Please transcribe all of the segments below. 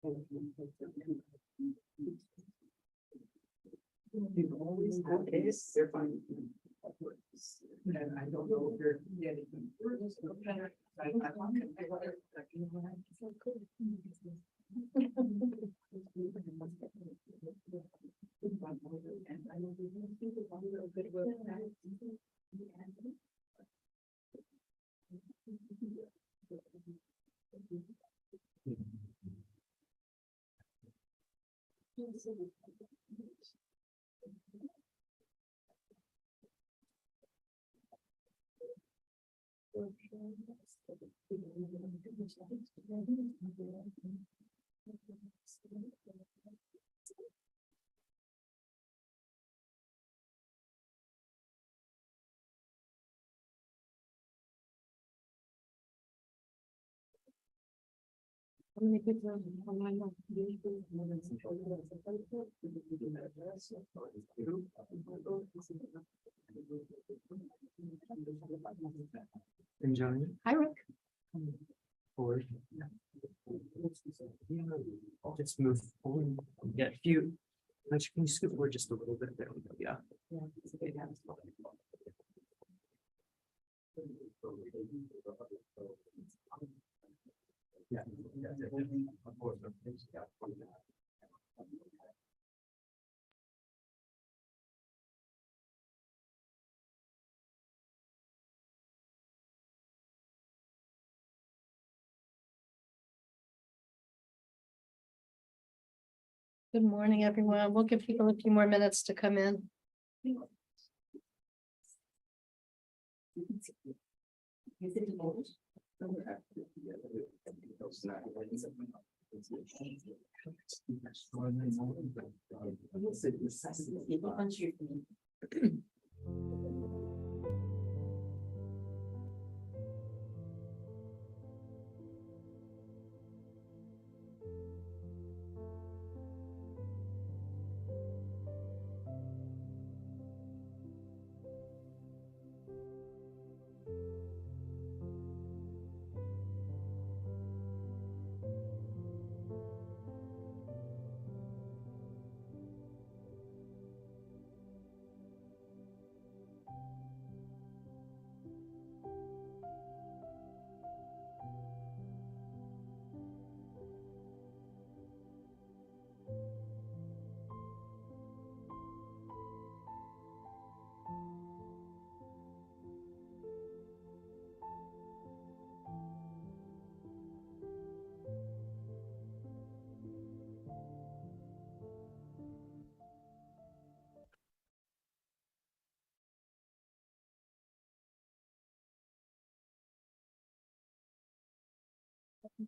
You always have this. They're fine. And I don't know if they're getting How many people are online? Enjoying. Hi, Rick. Forward. Just move forward. Yeah, if you actually can you scoot forward just a little bit. There we go. Yeah. Good morning, everyone. We'll give people a few more minutes to come in.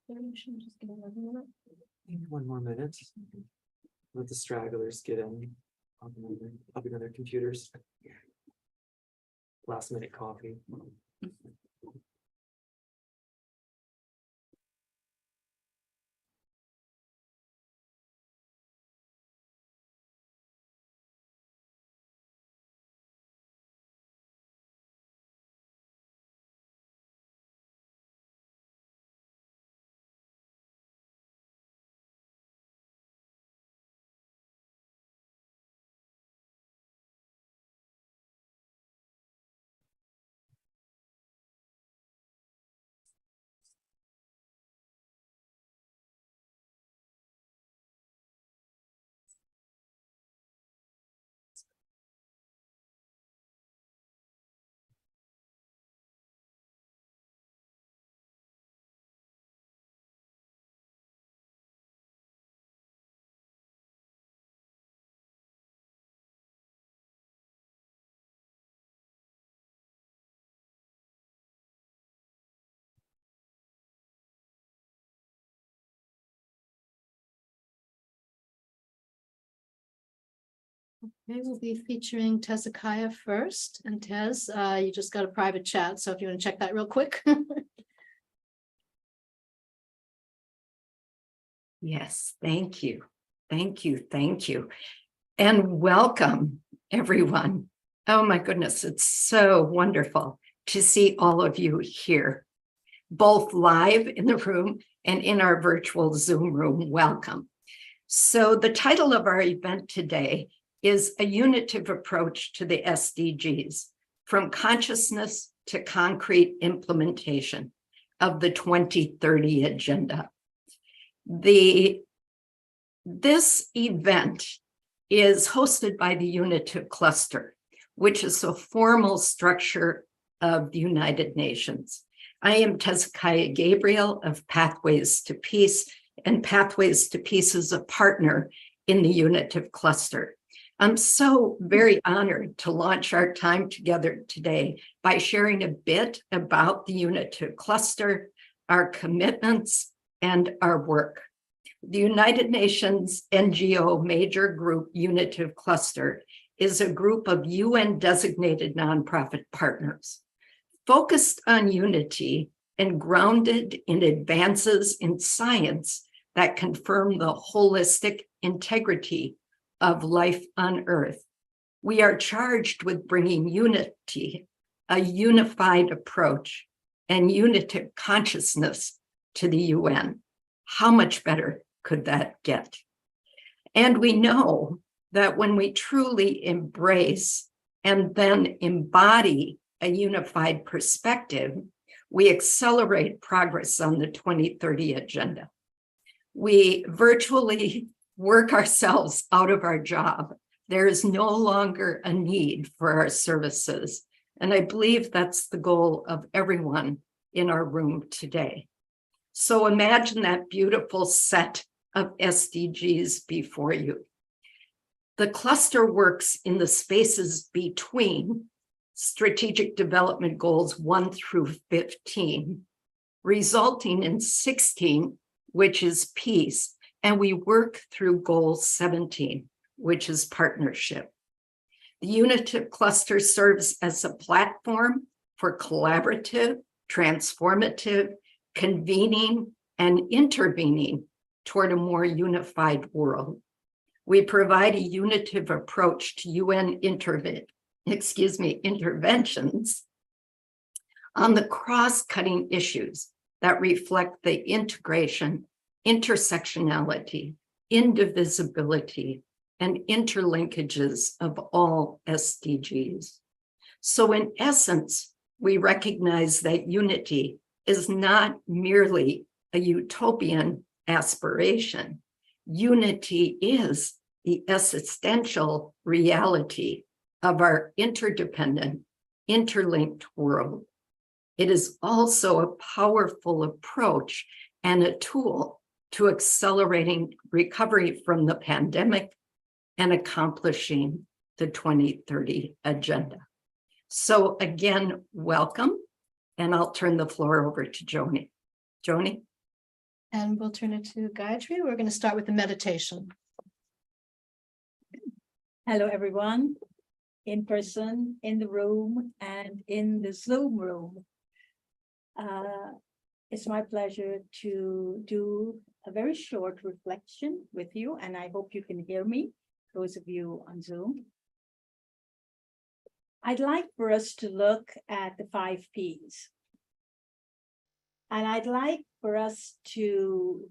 Just give it a minute. Maybe 1 more minute. Let the stragglers get in. Hopping on their computers. Last minute coffee. Okay, we'll be featuring Tezekiah first. And Tez, you just got a private chat, so if you want to check that real quick. Yes, thank you. Thank you. Thank you. And welcome, everyone. Oh my goodness, it's so wonderful to see all of you here. both live in the room and in our virtual Zoom room. Welcome. So the title of our event today is A Unitive Approach to the SDGs, from consciousness to concrete implementation of the 2030 Agenda. This event is hosted by the Unitive Cluster, which is a formal structure of the United Nations. I am Hezekiah Gabriel of Pathways to Peace, and Pathways to Peace is a partner in the Unitive Cluster. I'm so very honored to launch our time together today by sharing a bit about the Unitive Cluster, our commitments, and our work. The United Nations NGO major group Unitive Cluster is a group of UN-designated nonprofit partners focused on unity and grounded in advances in science that confirm the holistic integrity of life on Earth. We are charged with bringing unity, a unified approach, and unitive consciousness to the UN. How much better could that get? And we know that when we truly embrace and then embody a unified perspective, we accelerate progress on the 2030 Agenda. We virtually work ourselves out of our job. There is no longer a need for our services. And I believe that's the goal of everyone in our room today. So imagine that beautiful set of SDGs before you. The cluster works in the spaces between Strategic Development Goals 1 through 15, resulting in 16, which is peace, and we work through Goal 17, which is partnership. The Unitive Cluster serves as a platform for collaborative, transformative, convening, and intervening toward a more unified world. We provide a unitive approach to UN interventions on the cross-cutting issues that reflect the integration, intersectionality, indivisibility, and interlinkages of all SDGs. So in essence, we recognize that unity is not merely a utopian aspiration. Unity is the existential reality of our interdependent, interlinked world. It is also a powerful approach and a tool to accelerating recovery from the pandemic and accomplishing the 2030 Agenda. So again, welcome, and I'll turn the floor over to Joni. Joni? And we'll turn it to Gayatri. We're going to start with the meditation. Hello, everyone, in person, in the room, and in the Zoom room. It's my pleasure to do a very short reflection with you, and I hope you can hear me, those of you on Zoom. I'd like for us to look at the 5 Ps. And I'd like for us to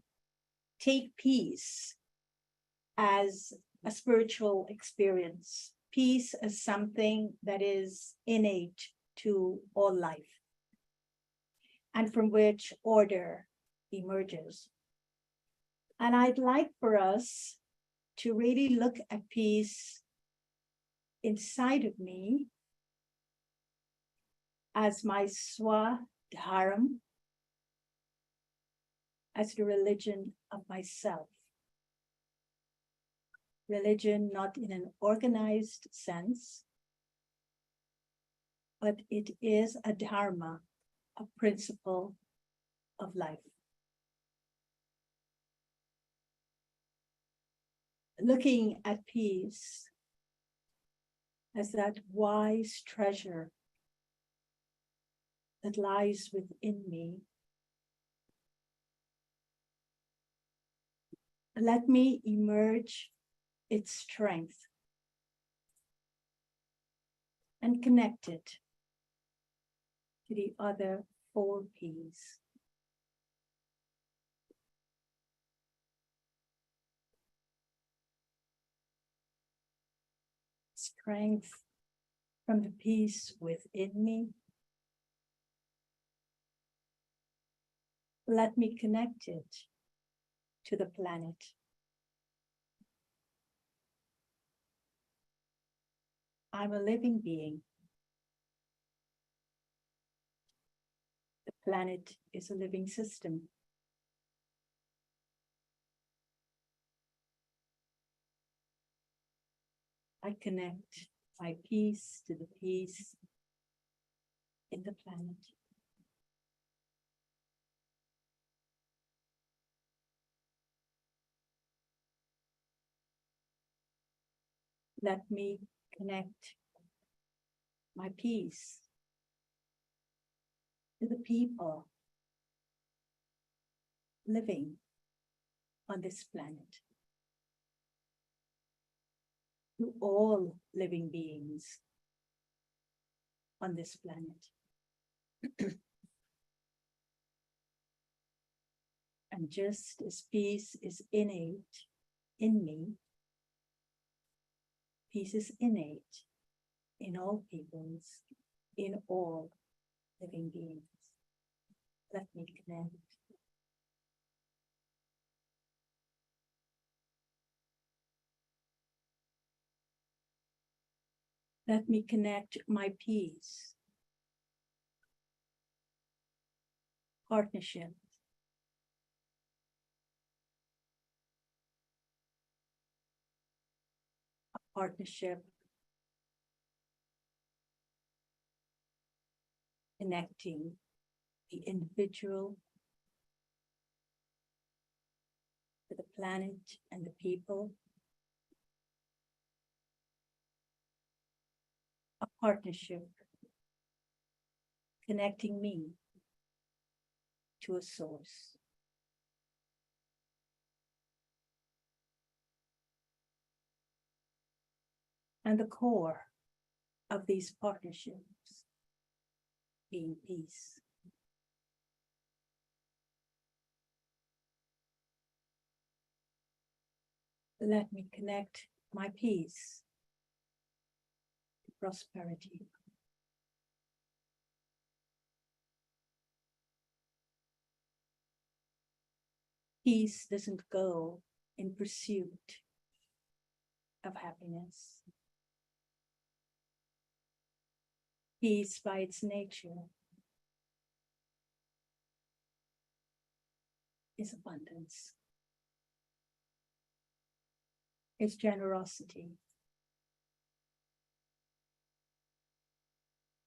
take peace as a spiritual experience. Peace as something that is innate to all life, and from which order emerges. And I'd like for us to really look at peace inside of me as my swadharma, as the religion of myself. Religion not in an organized sense, but it is a dharma, a principle of life. Looking at peace as that wise treasure that lies within me, let me emerge its strength and connect it to the other 4 Ps. strength from the peace within me. Let me connect it to the planet. I'm a living being. The planet is a living system. I connect my peace to the peace in the planet. Let me connect my peace to the people living on this planet, to all living beings on this planet. And just as peace is innate in me, peace is innate in all peoples, in all living beings. Let me connect. Let me connect my peace, partnership, partnership, connecting the individual to the planet and the people. A partnership connecting me to a source. And the core of these partnerships being peace. Let me connect my peace to prosperity. Peace doesn't go in pursuit of happiness. Peace by its nature is abundance. It's generosity.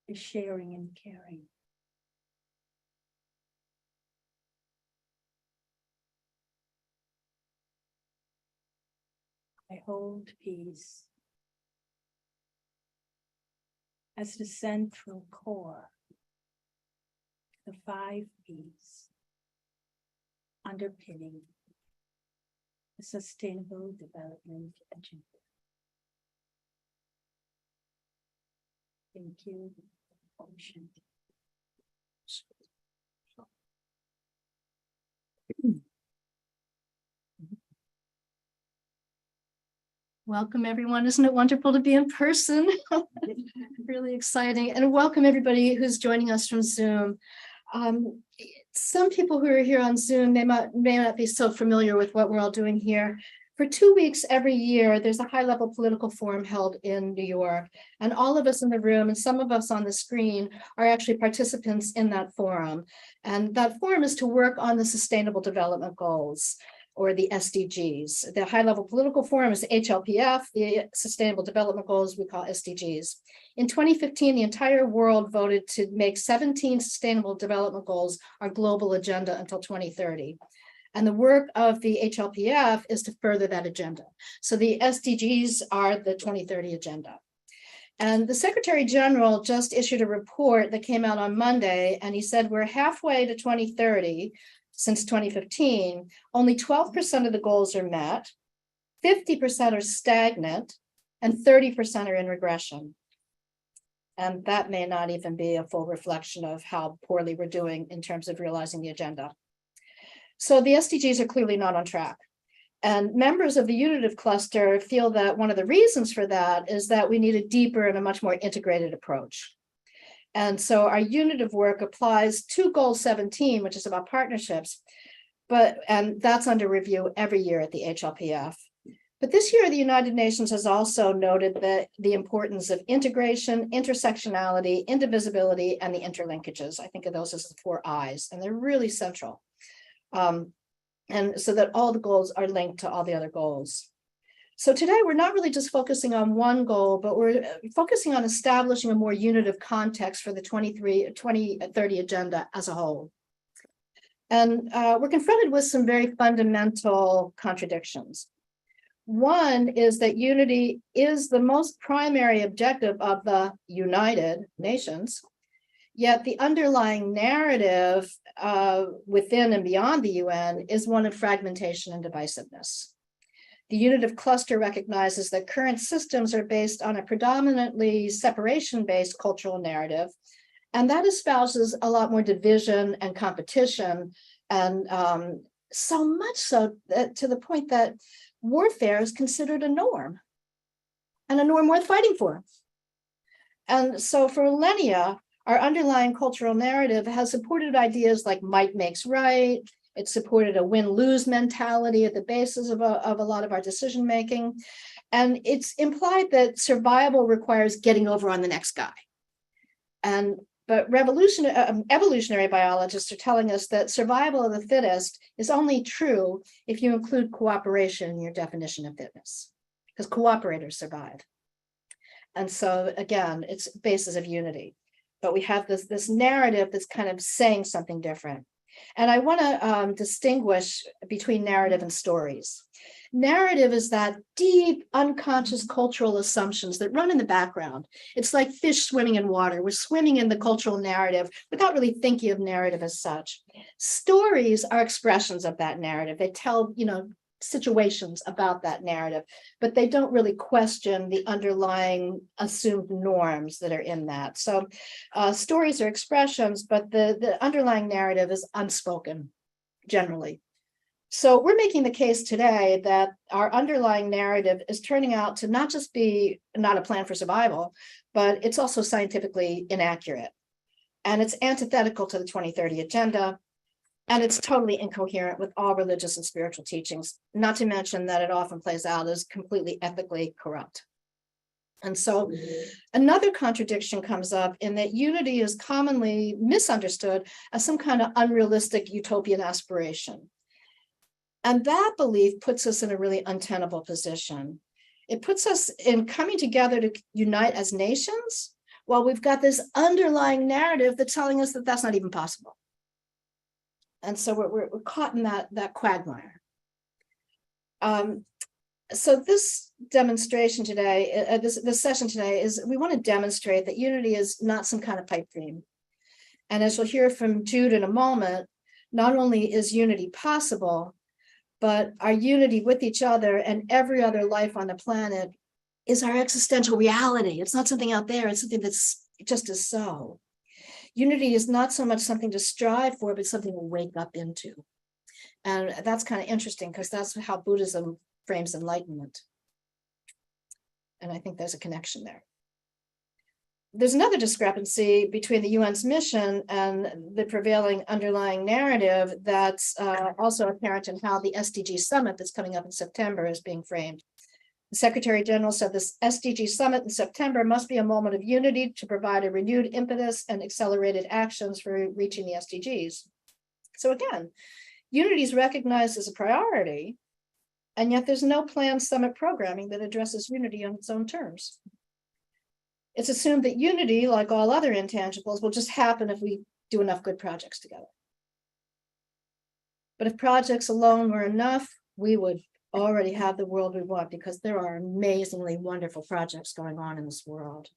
It's sharing and caring. I hold peace as the central core, the 5 P's underpinning the Sustainable Development Agenda. Thank you. Ocean. Welcome, everyone. Isn't it wonderful to be in person? Really exciting. And welcome everybody who's joining us from Zoom. Some people who are here on Zoom may not be so familiar with what we're all doing here. For 2 weeks every year, there's a high-level political forum held in New York. And all of us in the room and some of us on the screen are actually participants in that forum. And that forum is to work on the Sustainable Development Goals, or the SDGs. The high-level political forum is the HLPF, the Sustainable Development Goals we call SDGs. In 2015, the entire world voted to make 17 Sustainable Development Goals our global agenda until 2030. And the work of the HLPF is to further that agenda. So the SDGs are the 2030 agenda. And the Secretary General just issued a report that came out on Monday, and he said we're halfway to 2030. Since 2015, only 12% of the goals are met, 50% are stagnant, and 30% are in regression. And that may not even be a full reflection of how poorly we're doing in terms of realizing the agenda. So the SDGs are clearly not on track. And members of the Unitive Cluster feel that one of the reasons for that is that we need a deeper and a much more integrated approach. And so our unitive work applies to Goal 17, which is about partnerships, and that's under review every year at the HLPF. But this year, the United Nations has also noted that the importance of integration, intersectionality, indivisibility, and the interlinkages. I think of those as the 4 I's, and they're really central. And so that all the goals are linked to all the other goals. So today, we're not really just focusing on one goal, but we're focusing on establishing a more unitive context for the 2030 agenda as a whole. And we're confronted with some very fundamental contradictions. One is that unity is the most primary objective of the United Nations, yet the underlying narrative within and beyond the UN is one of fragmentation and divisiveness. The Unitive Cluster recognizes that current systems are based on a predominantly separation-based cultural narrative, and that espouses a lot more division and competition, and so much so that, to the point that warfare is considered a norm, and a norm worth fighting for. And so for millennia, our underlying cultural narrative has supported ideas like might makes right. It supported a win-lose mentality at the basis of a lot of our decision-making. And it's implied that survival requires getting over on the next guy. But evolutionary biologists are telling us that survival of the fittest is only true if you include cooperation in your definition of fitness, because cooperators survive. And so again, it's basis of unity. But we have this narrative that's kind of saying something different. And I want to distinguish between narrative and stories. Narrative is that deep, unconscious cultural assumptions that run in the background. It's like fish swimming in water. We're swimming in the cultural narrative without really thinking of narrative as such. Stories are expressions of that narrative. They tell, situations about that narrative, but they don't really question the underlying assumed norms that are in that. So stories are expressions, but the underlying narrative is unspoken generally. So we're making the case today that our underlying narrative is turning out to not just be not a plan for survival, but it's also scientifically inaccurate. And it's antithetical to the 2030 agenda. And it's totally incoherent with all religious and spiritual teachings, not to mention that it often plays out as completely ethically corrupt. And so another contradiction comes up in that unity is commonly misunderstood as some kind of unrealistic utopian aspiration. And that belief puts us in a really untenable position. It puts us in coming together to unite as nations, while we've got this underlying narrative that's telling us that that's not even possible. And so we're caught in that quagmire. So this demonstration today, this session today, is we want to demonstrate that unity is not some kind of pipe dream. And as you'll hear from Jude in a moment, not only is unity possible, but our unity with each other and every other life on the planet is our existential reality. It's not something out there, it's something that's just as so. Unity is not so much something to strive for, but something to wake up into. And that's kind of interesting because that's how Buddhism frames enlightenment. And I think there's a connection there. There's another discrepancy between the UN's mission and the prevailing underlying narrative that's also apparent in how the SDG summit that's coming up in September is being framed. The Secretary General said this SDG summit in September must be a moment of unity to provide a renewed impetus and accelerated actions for reaching the SDGs. So again, unity is recognized as a priority, and yet there's no planned summit programming that addresses unity on its own terms. It's assumed that unity, like all other intangibles, will just happen if we do enough good projects together. But if projects alone were enough, we would already have the world we want, because there are amazingly wonderful projects going on in this world.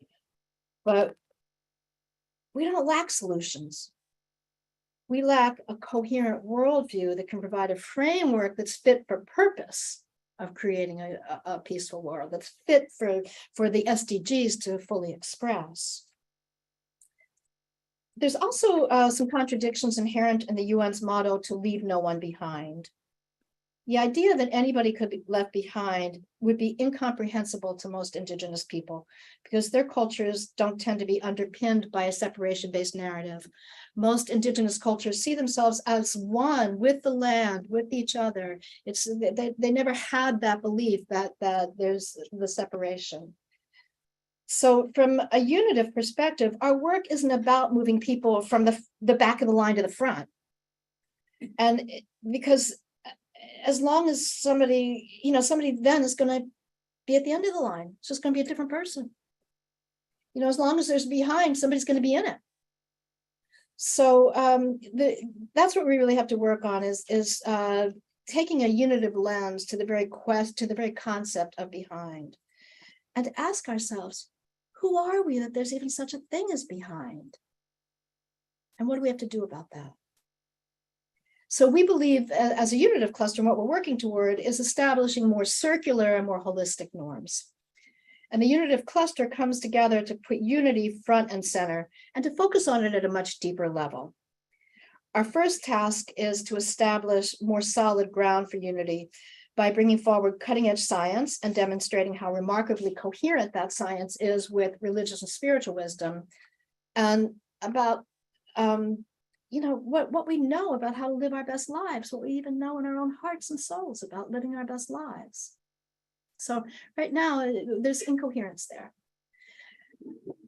But we don't lack solutions. We lack a coherent worldview that can provide a framework that's fit for purpose of creating a peaceful world, that's fit for the SDGs to fully express. There's also some contradictions inherent in the UN's motto to leave no one behind. The idea that anybody could be left behind would be incomprehensible to most indigenous people because their cultures don't tend to be underpinned by a separation-based narrative. Most indigenous cultures see themselves as one with the land, with each other. They never had that belief that there's the separation. So from a unitive perspective, our work isn't about moving people from the back of the line to the front. And because as long as somebody then is going to be at the end of the line, it's just going to be a different person. As long as there's behind, somebody's going to be in it. So that's what we really have to work on is taking a unitive lens to the very concept of behind, and to ask ourselves, who are we that there's even such a thing as behind? And what do we have to do about that? So we believe as a unitive cluster, what we're working toward is establishing more circular and more holistic norms. And the unitive cluster comes together to put unity front and center and to focus on it at a much deeper level. Our first task is to establish more solid ground for unity by bringing forward cutting-edge science and demonstrating how remarkably coherent that science is with religious and spiritual wisdom, and about what we know about how to live our best lives, what we even know in our own hearts and souls about living our best lives. So right now, there's incoherence there.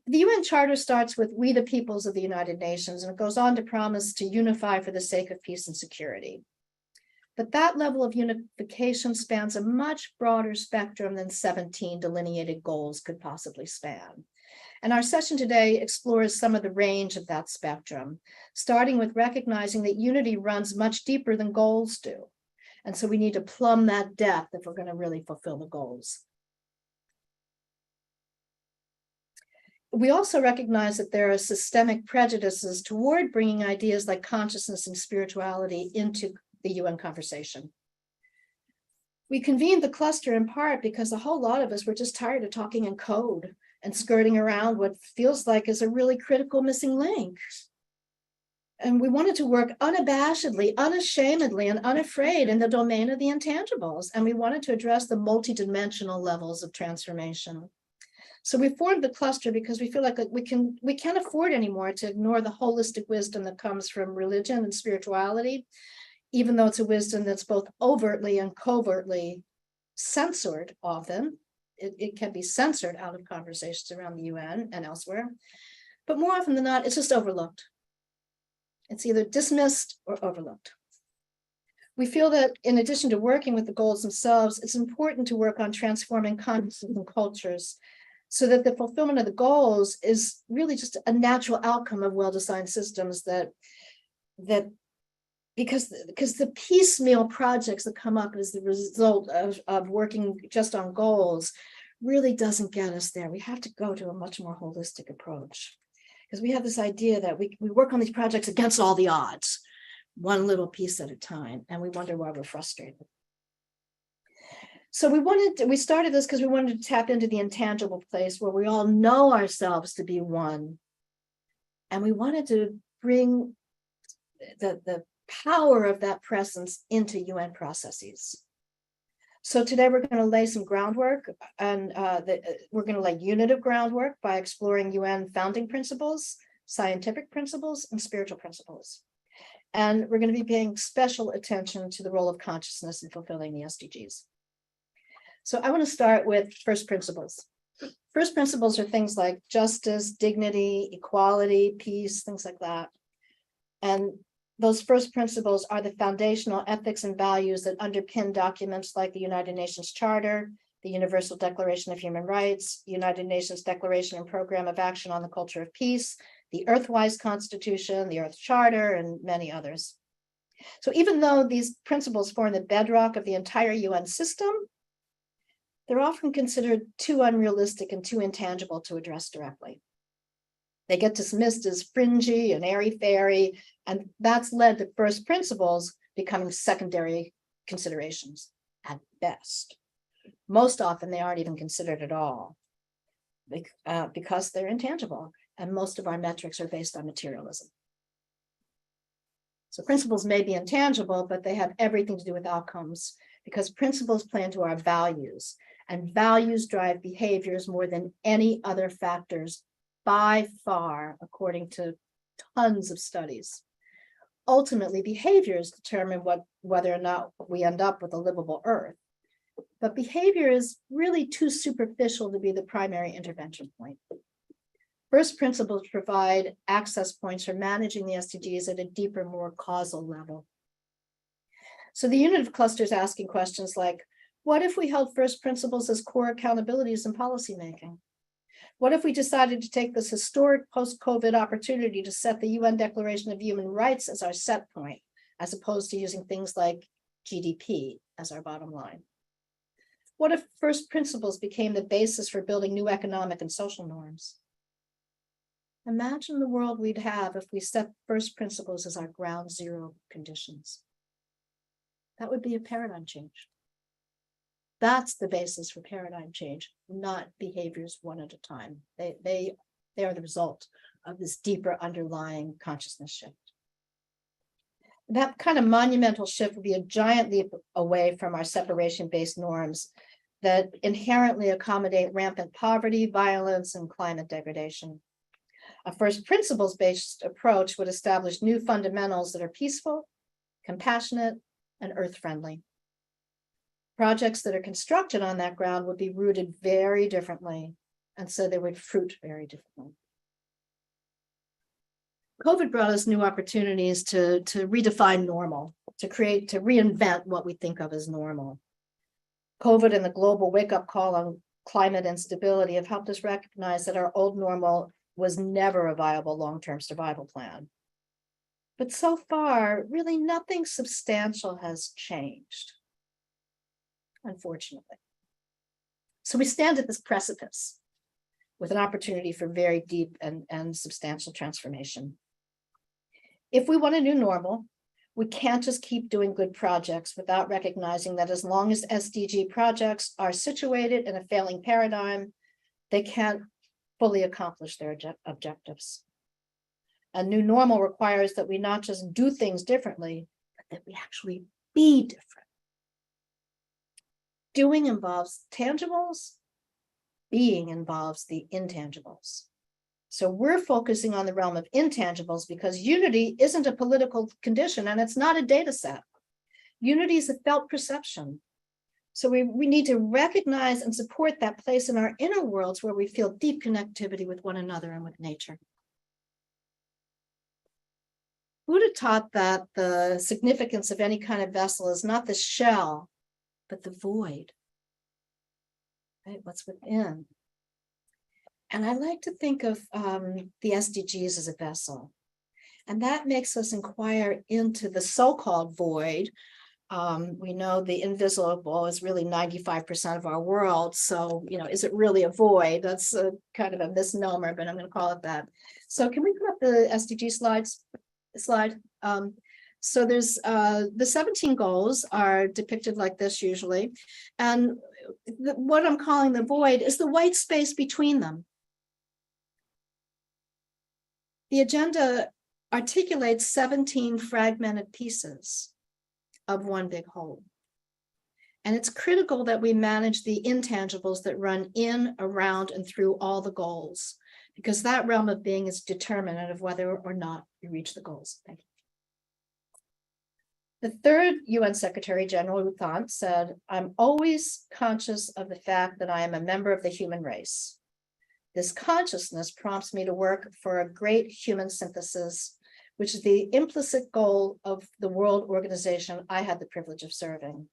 The UN Charter starts with "We the peoples of the United Nations," and it goes on to promise to unify for the sake of peace and security. But that level of unification spans a much broader spectrum than 17 delineated goals could possibly span. And our session today explores some of the range of that spectrum, starting with recognizing that unity runs much deeper than goals do. And so we need to plumb that depth if we're going to really fulfill the goals. We also recognize that there are systemic prejudices toward bringing ideas like consciousness and spirituality into the UN conversation. We convened the cluster in part because a whole lot of us were just tired of talking in code and skirting around what feels like is a really critical missing link. And we wanted to work unabashedly, unashamedly, and unafraid in the domain of the intangibles. And we wanted to address the multidimensional levels of transformation. So we formed the cluster because we feel like we can't afford anymore to ignore the holistic wisdom that comes from religion and spirituality, even though it's a wisdom that's both overtly and covertly censored often. It can be censored out of conversations around the UN and elsewhere. But more often than not, it's just overlooked. It's either dismissed or overlooked. We feel that in addition to working with the goals themselves, it's important to work on transforming consciousness and cultures so that the fulfillment of the goals is really just a natural outcome of well-designed systems because the piecemeal projects that come up as the result of working just on goals really doesn't get us there. We have to go to a much more holistic approach because we have this idea that we work on these projects against all the odds, one little piece at a time, and we wonder why we're frustrated. So we started this because we wanted to tap into the intangible place where we all know ourselves to be one. And we wanted to bring the power of that presence into UN processes. So today we're going to lay some groundwork, and we're going to lay unitive groundwork by exploring UN founding principles, scientific principles, and spiritual principles. And we're going to be paying special attention to the role of consciousness in fulfilling the SDGs. So I want to start with first principles. First principles are things like justice, dignity, equality, peace, things like that. And those first principles are the foundational ethics and values that underpin documents like the United Nations Charter, the Universal Declaration of Human Rights, United Nations Declaration and Program of Action on the Culture of Peace, the Earthwise Constitution, the Earth Charter, and many others. So even though these principles form the bedrock of the entire UN system, they're often considered too unrealistic and too intangible to address directly. They get dismissed as fringy and airy-fairy, and that's led to first principles becoming secondary considerations at best. Most often, they aren't even considered at all because they're intangible, and most of our metrics are based on materialism. So principles may be intangible, but they have everything to do with outcomes because principles play into our values, and values drive behaviors more than any other factors by far, according to tons of studies. Ultimately, behaviors determine whether or not we end up with a livable earth. But behavior is really too superficial to be the primary intervention point. First principles provide access points for managing the SDGs at a deeper, more causal level. So the Unitive Cluster is asking questions like, what if we held first principles as core accountabilities in policymaking? What if we decided to take this historic post-COVID opportunity to set the UN Declaration of Human Rights as our set point, as opposed to using things like GDP as our bottom line? What if first principles became the basis for building new economic and social norms? Imagine the world we'd have if we set first principles as our ground zero conditions. That would be a paradigm change. That's the basis for paradigm change, not behaviors one at a time. They are the result of this deeper underlying consciousness shift. That kind of monumental shift would be a giant leap away from our separation-based norms that inherently accommodate rampant poverty, violence, and climate degradation. A first principles-based approach would establish new fundamentals that are peaceful, compassionate, and earth-friendly. Projects that are constructed on that ground would be rooted very differently, and so they would fruit very differently. COVID brought us new opportunities to redefine normal, to reinvent what we think of as normal. COVID and the global wake-up call on climate instability have helped us recognize that our old normal was never a viable long-term survival plan. But so far, really nothing substantial has changed, unfortunately. So we stand at this precipice with an opportunity for very deep and substantial transformation. If we want a new normal, we can't just keep doing good projects without recognizing that as long as SDG projects are situated in a failing paradigm, they can't fully accomplish their objectives. A new normal requires that we not just do things differently, but that we actually be different. Doing involves tangibles, being involves the intangibles. So we're focusing on the realm of intangibles because unity isn't a political condition and it's not a data set. Unity is a felt perception. So we need to recognize and support that place in our inner worlds where we feel deep connectivity with one another and with nature. Buddha taught that the significance of any kind of vessel is not the shell, but the void, right? What's within. And I like to think of the SDGs as a vessel. And that makes us inquire into the so-called void. We know the invisible is really 95% of our world. So, is it really a void? That's kind of a misnomer, but I'm going to call it that. So can we put up the SDG slide? So there's the 17 goals are depicted like this usually. And what I'm calling the void is the white space between them. The agenda articulates 17 fragmented pieces of one big whole. And it's critical that we manage the intangibles that run in, around, and through all the goals, because that realm of being is determinant of whether or not we reach the goals. Thank you. The third UN Secretary General U Thant said, "I'm always conscious of the fact that I am a member of the human race. This consciousness prompts me to work for a great human synthesis, which is the implicit goal of the world organization I had the privilege of serving.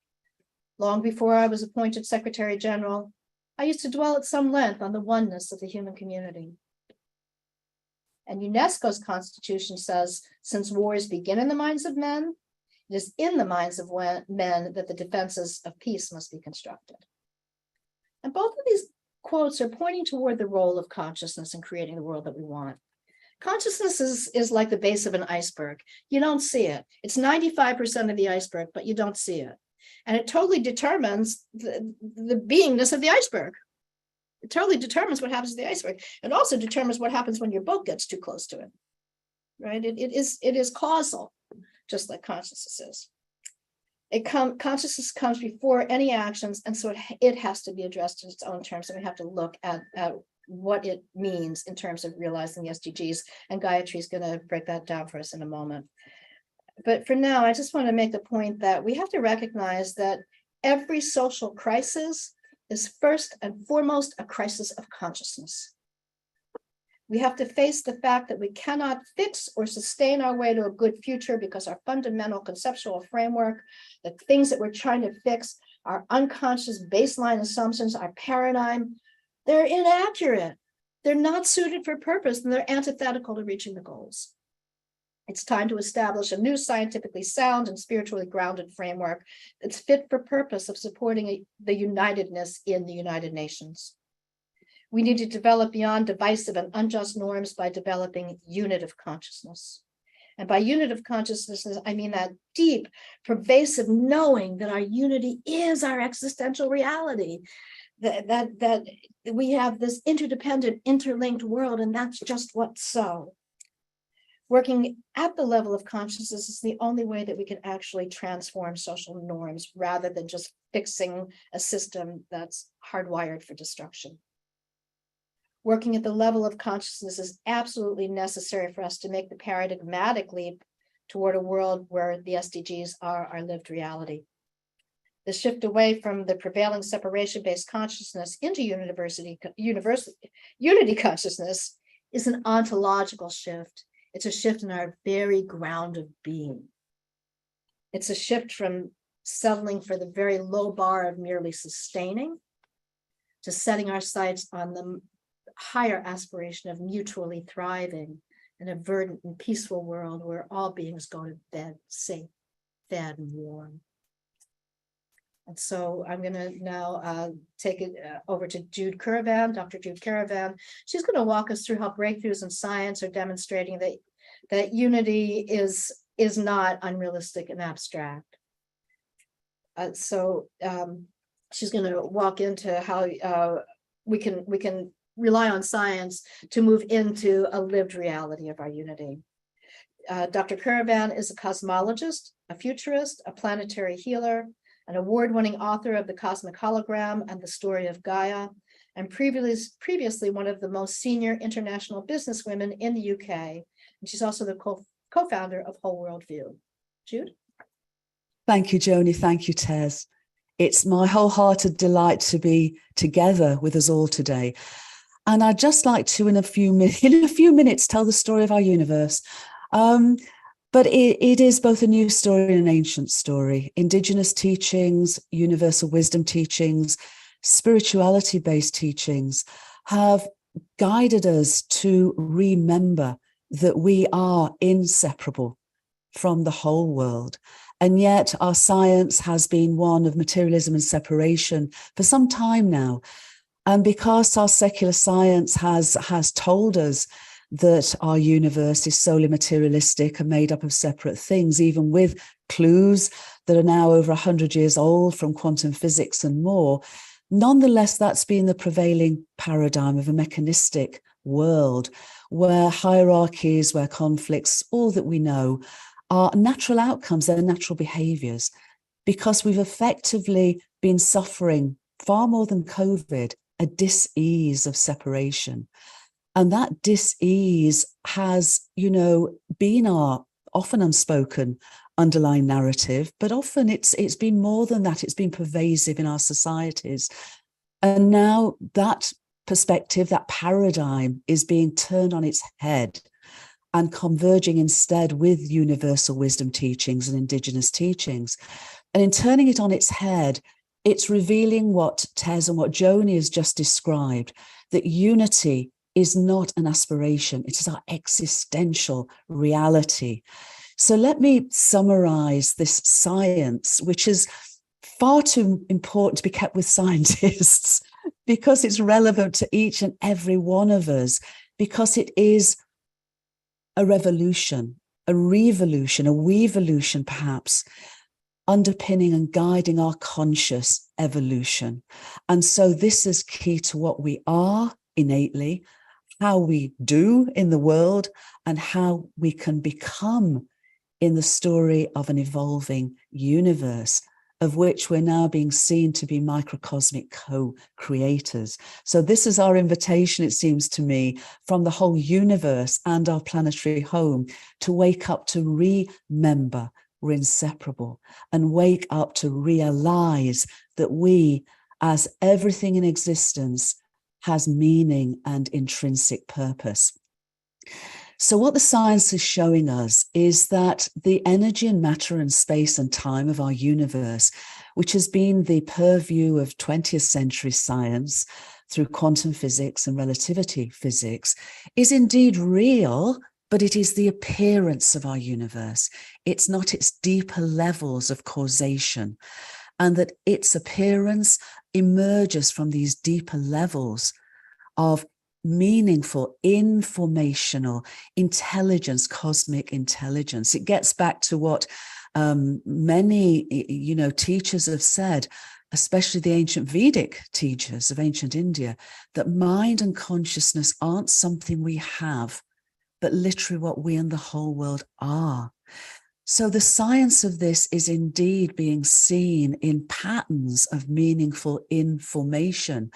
Long before I was appointed Secretary General, I used to dwell at some length on the oneness of the human community." And UNESCO's constitution says, since wars begin in the minds of men, it is in the minds of men that the defenses of peace must be constructed. And both of these quotes are pointing toward the role of consciousness in creating the world that we want. Consciousness is like the base of an iceberg. You don't see it. It's 95% of the iceberg, but you don't see it. And it totally determines the beingness of the iceberg. It totally determines what happens to the iceberg. It also determines what happens when your boat gets too close to it, right? It is causal just like consciousness is. Consciousness comes before any actions, and so it has to be addressed in its own terms, and we have to look at what it means in terms of realizing the SDGs, and Gayatri is going to break that down for us in a moment. But for now, I just want to make the point that we have to recognize that every social crisis is first and foremost a crisis of consciousness. We have to face the fact that we cannot fix or sustain our way to a good future because our fundamental conceptual framework, the things that we're trying to fix, our unconscious baseline assumptions, our paradigm, they're inaccurate. They're not suited for purpose, and they're antithetical to reaching the goals. It's time to establish a new scientifically sound and spiritually grounded framework that's fit for purpose of supporting the unitedness in the United Nations. We need to develop beyond divisive and unjust norms by developing unitive consciousness. And by unitive consciousness, I mean that deep, pervasive knowing that our unity is our existential reality, that we have this interdependent, interlinked world, and that's just what's so. Working at the level of consciousness is the only way that we can actually transform social norms rather than just fixing a system that's hardwired for destruction. Working at the level of consciousness is absolutely necessary for us to make the paradigmatic leap toward a world where the SDGs are our lived reality. The shift away from the prevailing separation-based consciousness into unity consciousness is an ontological shift. It's a shift in our very ground of being. It's a shift from settling for the very low bar of merely sustaining to setting our sights on the higher aspiration of mutually thriving in a verdant and peaceful world where all beings go to bed safe, fed, and warm. And so I'm going to now take it over to Jude Caravan, Dr. Jude Caravan. She's going to walk us through how breakthroughs in science are demonstrating that unity is not unrealistic and abstract. She's going to walk into how we can rely on science to move into a lived reality of our unity. Dr. Caravan is a cosmologist, a futurist, a planetary healer, an award-winning author of The Cosmic Hologram and The Story of Gaia, and previously one of the most senior international businesswomen in the UK. And she's also the co-founder of Whole World View. Jude? Thank you, Joni. Thank you, Tez. It's my wholehearted delight to be together with us all today. And I'd just like to, in a few minutes, tell the story of our universe. But it is both a new story and an ancient story. Indigenous teachings, universal wisdom teachings, spirituality-based teachings have guided us to remember that we are inseparable from the whole world. And yet our science has been one of materialism and separation for some time now. And because our secular science has told us that our universe is solely materialistic and made up of separate things, even with clues that are now over 100 years old from quantum physics and more, nonetheless, that's been the prevailing paradigm of a mechanistic world where hierarchies, where conflicts, all that we know are natural outcomes, they're natural behaviors, because we've effectively been suffering far more than COVID, a dis-ease of separation. And that dis-ease has, been our often unspoken underlying narrative, but often it's been more than that. It's been pervasive in our societies. And now that perspective, that paradigm is being turned on its head and converging instead with universal wisdom teachings and indigenous teachings. And in turning it on its head, it's revealing what Tez and what Joni has just described, that unity is not an aspiration, it is our existential reality. So let me summarize this science, which is far too important to be kept with scientists, because it's relevant to each and every one of us, because it is a revolution, a revolution, a weevolution perhaps, underpinning and guiding our conscious evolution. And so this is key to what we are innately, how we do in the world, and how we can become in the story of an evolving universe, of which we're now being seen to be microcosmic co-creators. So this is our invitation, it seems to me, from the whole universe and our planetary home, to wake up, to remember we're inseparable, and wake up to realize that we, as everything in existence, has meaning and intrinsic purpose. So what the science is showing us is that the energy and matter and space and time of our universe, which has been the purview of 20th century science through quantum physics and relativity physics, is indeed real, but it is the appearance of our universe. It's not its deeper levels of causation, and that its appearance emerges from these deeper levels of meaningful, informational intelligence, cosmic intelligence. It gets back to what many, teachers have said, especially the ancient Vedic teachers of ancient India, that mind and consciousness aren't something we have, but literally what we and the whole world are. So the science of this is indeed being seen in patterns of meaningful information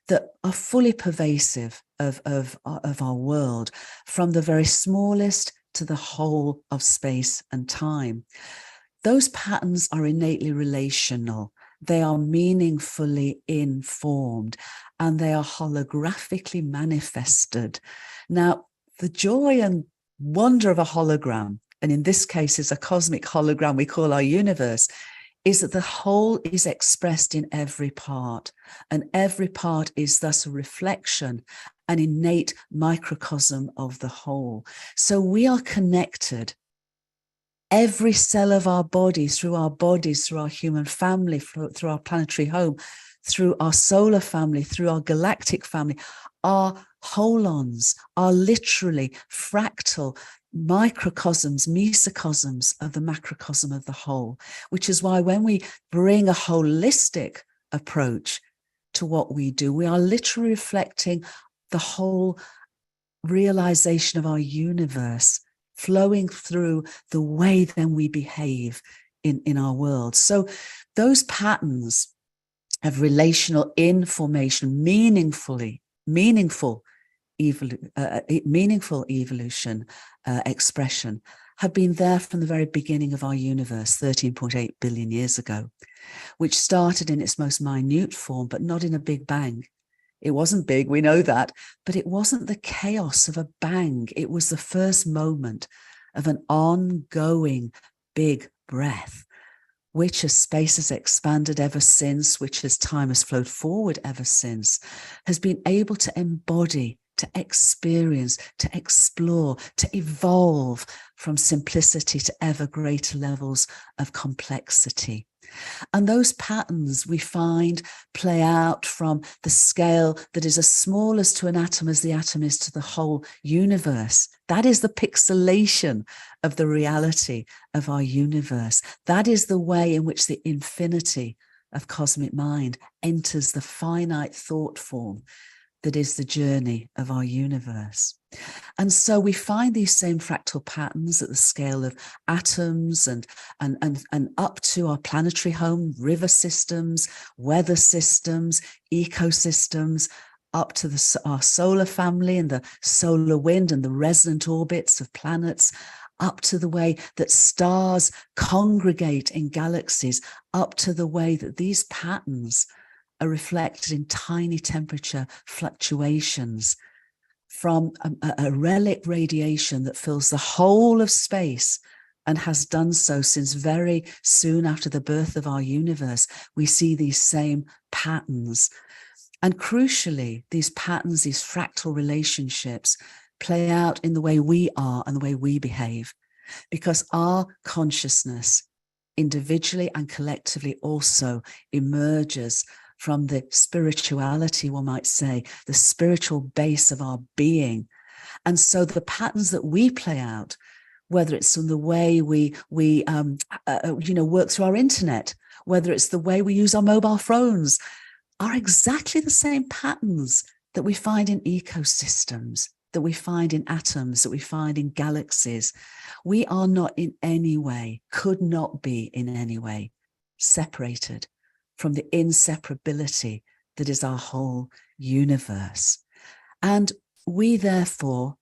that are fully pervasive of our world, from the very smallest to the whole of space and time. Those patterns are innately relational. They are meaningfully informed, and they are holographically manifested. Now, the joy and wonder of a hologram, and in this case is a cosmic hologram we call our universe, is that the whole is expressed in every part, and every part is thus a reflection, an innate microcosm of the whole. So we are connected, every cell of our bodies, through our human family, through our planetary home, through our solar family, through our galactic family. Our holons are literally fractal microcosms, mesocosms of the macrocosm of the whole, which is why when we bring a holistic approach to what we do, we are literally reflecting the whole realization of our universe flowing through the way then we behave in our world. So those patterns of relational information, meaningful evolution, expression, have been there from the very beginning of our universe 13.8 billion years ago, which started in its most minute form, but not in a big bang. It wasn't big, we know that, but it wasn't the chaos of a bang. It was the first moment of an ongoing big breath, which as space has expanded ever since, which as time has flowed forward ever since, has been able to embody, to experience, to explore, to evolve from simplicity to ever greater levels of complexity. And those patterns we find play out from the scale that is as small as to an atom as the atom is to the whole universe. That is the pixelation of the reality of our universe. That is the way in which the infinity of cosmic mind enters the finite thought form that is the journey of our universe. And so we find these same fractal patterns at the scale of atoms and up to our planetary home, river systems, weather systems, ecosystems, up to our solar family and the solar wind and the resonant orbits of planets, up to the way that stars congregate in galaxies, up to the way that these patterns are reflected in tiny temperature fluctuations from a relic radiation that fills the whole of space and has done so since very soon after the birth of our universe. We see these same patterns. And crucially, these patterns, these fractal relationships, play out in the way we are and the way we behave, because our consciousness, individually and collectively, also emerges from the spirituality, one might say, the spiritual base of our being. And so the patterns that we play out, whether it's in the way we work through our internet, whether it's the way we use our mobile phones, are exactly the same patterns that we find in ecosystems, that we find in atoms, that we find in galaxies, we are not in any way, could not be in any way separated from the inseparability that is our whole universe. And we therefore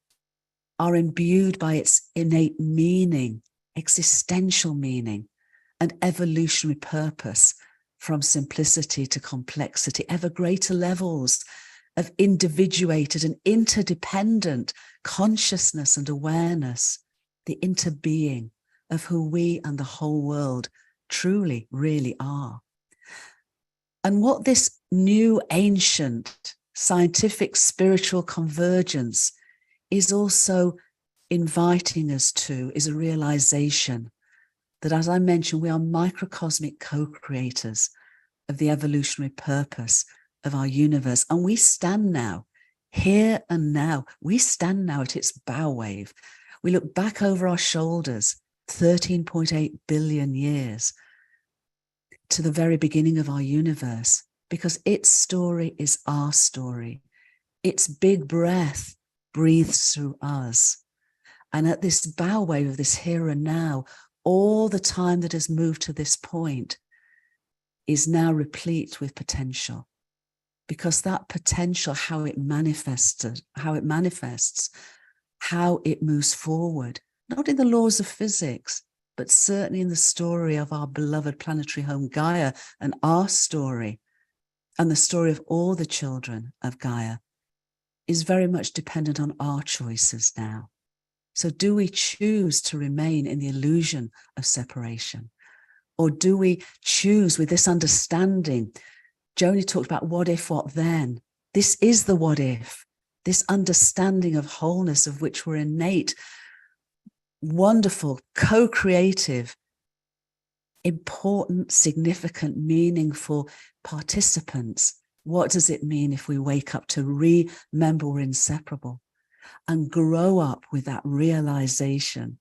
are imbued by its innate meaning, existential meaning, and evolutionary purpose, from simplicity to complexity, ever greater levels of individuated and interdependent consciousness and awareness, the interbeing of who we and the whole world truly, really are. And what this new ancient scientific spiritual convergence is also inviting us to is a realization that, as I mentioned, we are microcosmic co-creators of the evolutionary purpose of our universe. And we stand now, here and now, we stand now at its bow wave. We look back over our shoulders, 13.8 billion years, to the very beginning of our universe, because its story is our story. Its big breath breathes through us. And at this bow wave of this here and now, all the time that has moved to this point is now replete with potential, because that potential, how it manifests, how it moves forward, not in the laws of physics, but certainly in the story of our beloved planetary home Gaia, and our story, and the story of all the children of Gaia, is very much dependent on our choices now. So do we choose to remain in the illusion of separation? Or do we choose with this understanding? Joni talked about what if, what then? This is the what if, this understanding of wholeness of which we're innate, wonderful, co-creative, important, significant, meaningful participants. What does it mean if we wake up to remember we're inseparable and grow up with that realization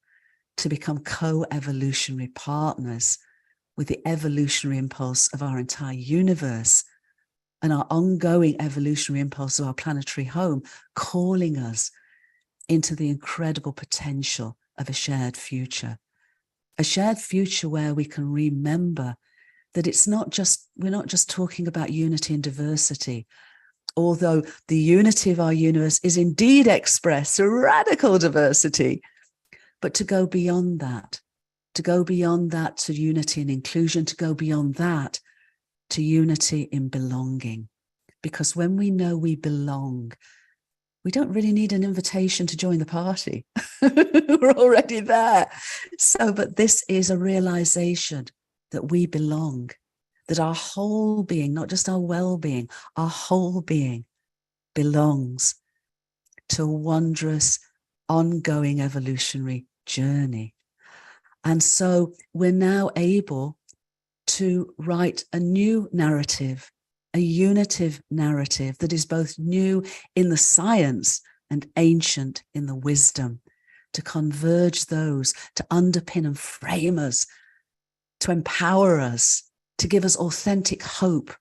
to become co-evolutionary partners with the evolutionary impulse of our entire universe and our ongoing evolutionary impulse of our planetary home, calling us into the incredible potential of a shared future where we can remember that it's not just, we're not just talking about unity and diversity, although the unity of our universe is indeed expressed through radical diversity, but to go beyond that, to unity and inclusion, to go beyond that to unity in belonging. Because when we know we belong, we don't really need an invitation to join the party. We're already there. So, but this is a realization that we belong, that our whole being, not just our well-being, our whole being belongs to a wondrous, ongoing evolutionary journey. And so we're now able to write a new narrative, a unitive narrative that is both new in the science and ancient in the wisdom, to converge those, to underpin and frame us, to empower us, to give us authentic hope,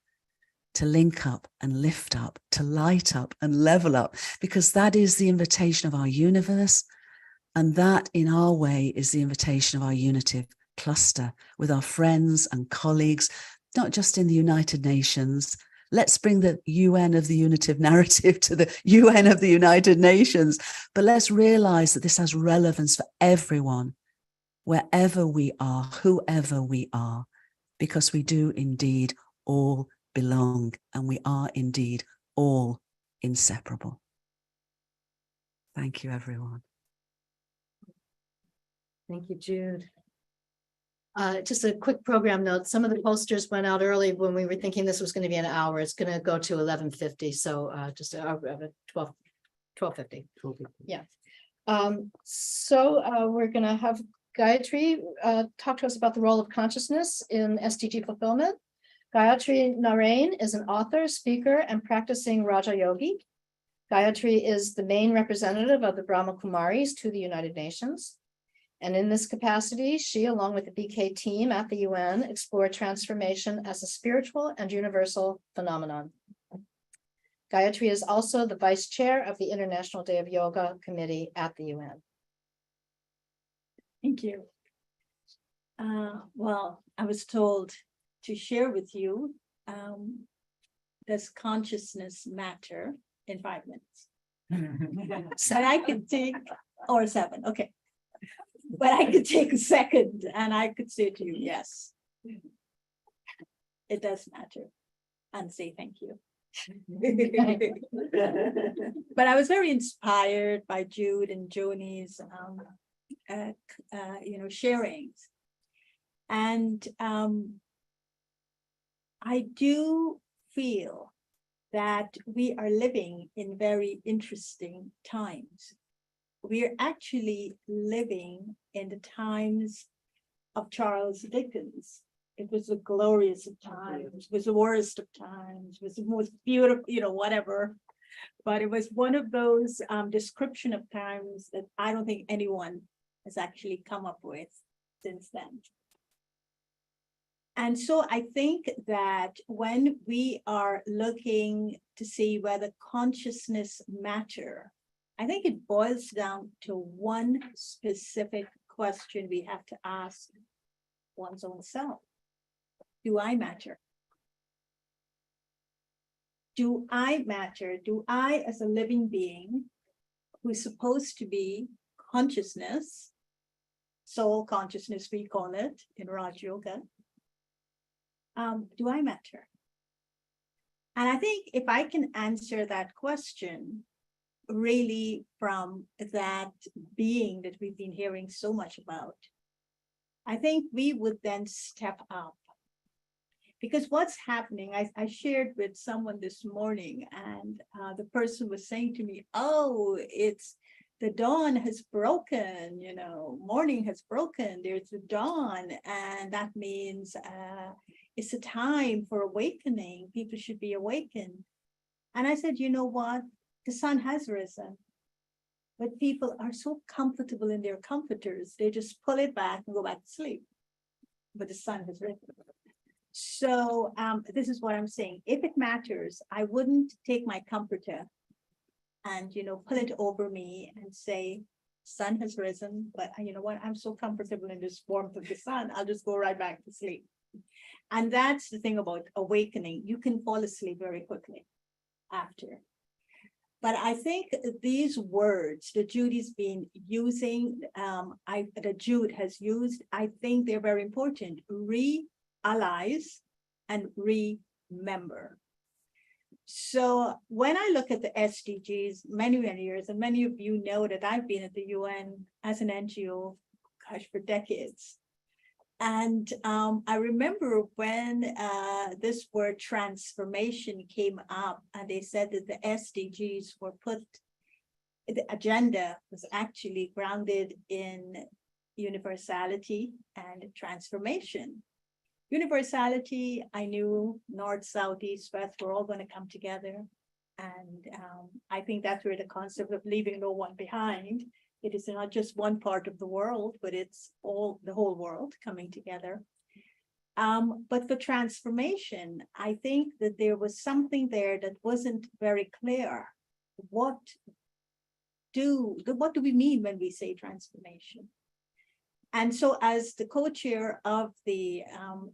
to link up and lift up, to light up and level up, because that is the invitation of our universe. And that in our way is the invitation of our Unitive Cluster with our friends and colleagues, not just in the United Nations. Let's bring the UN of the Unitive narrative to the UN of the United Nations, but let's realize that this has relevance for everyone, wherever we are, whoever we are, because we do indeed all belong, and we are indeed all inseparable. Thank you, everyone. Thank you, Jude. Just a quick program note. Some of the posters went out early when we were thinking this was going to be an hour. It's going to go to 11:50. So just 12:50. Yeah. So we're going to have Gayatri talk to us about the role of consciousness in SDG fulfillment. Gayatri Narain is an author, speaker, and practicing Raja Yogi. Gayatri is the main representative of the Brahma Kumaris to the United Nations. And in this capacity, she, along with the BK team at the UN, explore transformation as a spiritual and universal phenomenon. Gayatri is also the vice chair of the International Day of Yoga Committee at the UN. Thank you. Well, I was told to share with you, does consciousness matter in 5 minutes? So I could take, or 7, okay. But I could take a second and I could say to you, yes, it does matter, and say thank you. But I was very inspired by Jude and Joni's sharings. And I do feel that we are living in very interesting times. We are actually living in the times of Charles Dickens. It was the glorious of times, it was the worst of times, it was the most beautiful, whatever. But it was one of those description of times that I don't think anyone has actually come up with since then. And so I think that when we are looking to see whether consciousness matter, I think it boils down to one specific question we have to ask one's own self. Do I matter? Do I matter? Do I, as a living being who's supposed to be consciousness, soul consciousness, we call it in Raj Yoga, do I matter? And I think if I can answer that question really from that being that we've been hearing so much about, I think we would then step up. Because what's happening, I shared with someone this morning, and the person was saying to me, oh, it's the dawn has broken, morning has broken, there's the dawn, and that means it's a time for awakening, people should be awakened. And I said, you know what, the sun has risen, but people are so comfortable in their comforters, they just pull it back and go back to sleep, but the sun has risen. So this is what I'm saying. If it matters, I wouldn't take my comforter and, pull it over me and say, sun has risen, but you know what? I'm so comfortable in this warmth of the sun. I'll just go right back to sleep. And that's the thing about awakening. You can fall asleep very quickly after. But I think these words that Judy's been using, that Jude has used, I think they're very important. Realize and remember. So when I look at the SDGs, many years, and many of you know that I've been at the UN as an NGO, for decades. And I remember when this word transformation came up, and they said that the SDGs were the agenda was actually grounded in universality and transformation. Universality, I knew north, south, east, west, we're all going to come together. And I think that's where the concept of leaving no one behind. It is not just one part of the world, but it's the whole world coming together. But for transformation, I think that there was something there that wasn't very clear. What do we mean when we say transformation? And so as the co-chair of the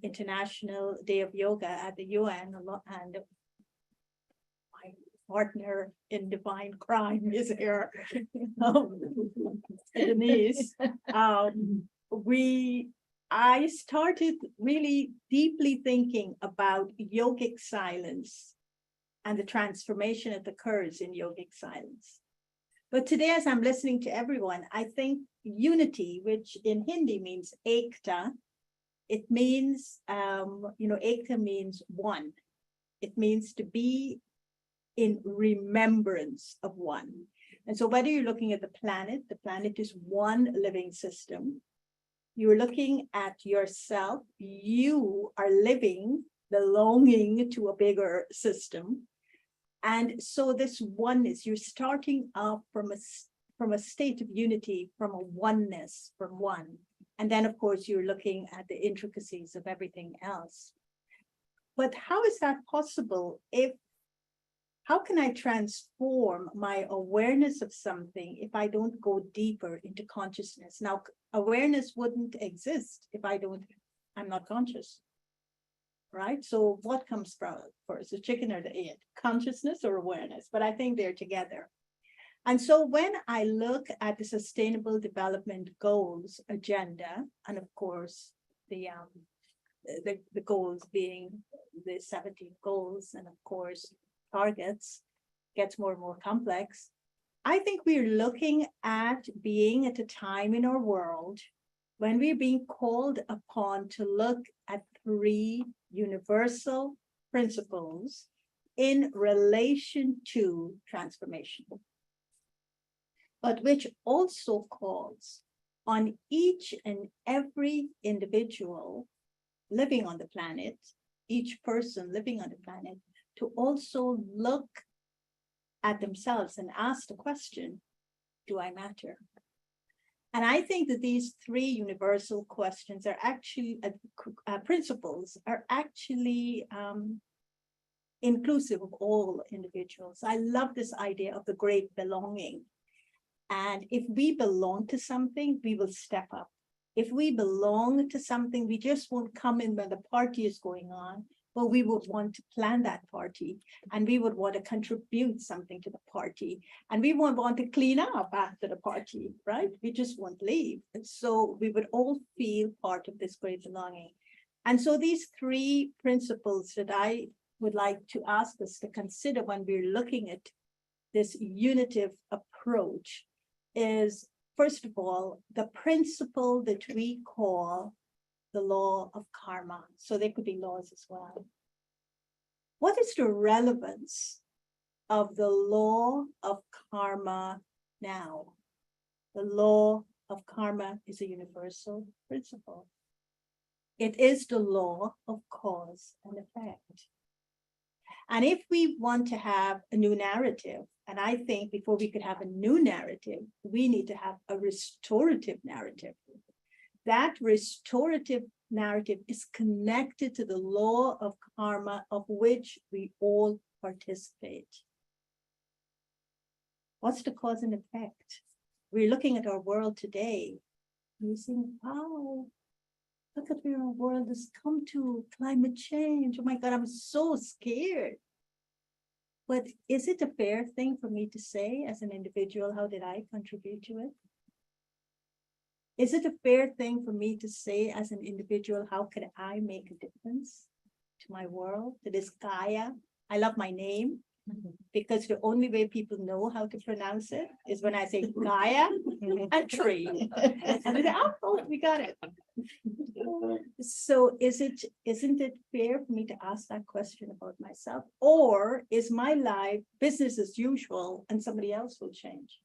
International Day of Yoga at the UN, and my partner in divine crime is here, Denise, I started really deeply thinking about yogic silence and the transformation that occurs in yogic silence. But today, as I'm listening to everyone, I think unity, which in Hindi means ekta, it means, ekta means one. It means to be in remembrance of one. And so whether you're looking at the planet is one living system. You're looking at yourself, you are living, belonging to a bigger system. And so this oneness, you're starting off from a state of unity, from a oneness, from one. And then, of course, you're looking at the intricacies of everything else. But how is that possible if how can I transform my awareness of something if I don't go deeper into consciousness? Now, awareness wouldn't exist if I'm not conscious, right? So what comes first, the chicken or the egg, consciousness or awareness? But I think they're together. And so when I look at the Sustainable Development Goals agenda, and of course, the goals being the 17 goals, and of course, targets, gets more and more complex. I think we're looking at being at a time in our world when we're being called upon to look at 3 universal principles in relation to transformation, but which also calls on each and every individual living on the planet, each person living on the planet, to also look at themselves and ask the question, do I matter? And I think that these 3 universal questions are actually, principles are actually inclusive of all individuals. I love this idea of the great belonging. And if we belong to something, we will step up. If we belong to something, we just won't come in when the party is going on, but we would want to plan that party, and we would want to contribute something to the party, and we won't want to clean up after the party, right? We just won't leave. And so we would all feel part of this great belonging. And so these 3 principles that I would like to ask us to consider when we're looking at this unitive approach is, first of all, the principle that we call the law of karma. So there could be laws as well. What is the relevance of the law of karma now? The law of karma is a universal principle. It is the law of cause and effect. And if we want to have a new narrative, and I think before we could have a new narrative, we need to have a restorative narrative. That restorative narrative is connected to the law of karma of which we all participate. What's the cause and effect? We're looking at our world today. We're saying, wow, look at where our world has come to, climate change. Oh my God, I'm so scared. But is it a fair thing for me to say as an individual, how did I contribute to it? Is it a fair thing for me to say as an individual, how can I make a difference to my world, to this Gaia? I love my name because the only way people know how to pronounce it is when I say Gaia and tree. And they say, oh, we got it. So isn't it fair for me to ask that question about myself? Or is my life business as usual and somebody else will change?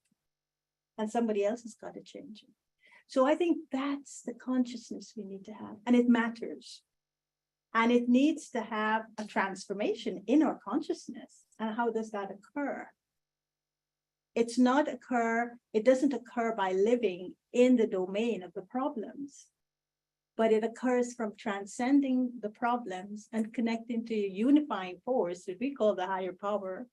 And somebody else has got to change it. So I think that's the consciousness we need to have, and it matters. And it needs to have a transformation in our consciousness. And how does that occur? It doesn't occur by living in the domain of the problems, but it occurs from transcending the problems and connecting to a unifying force that we call the higher power,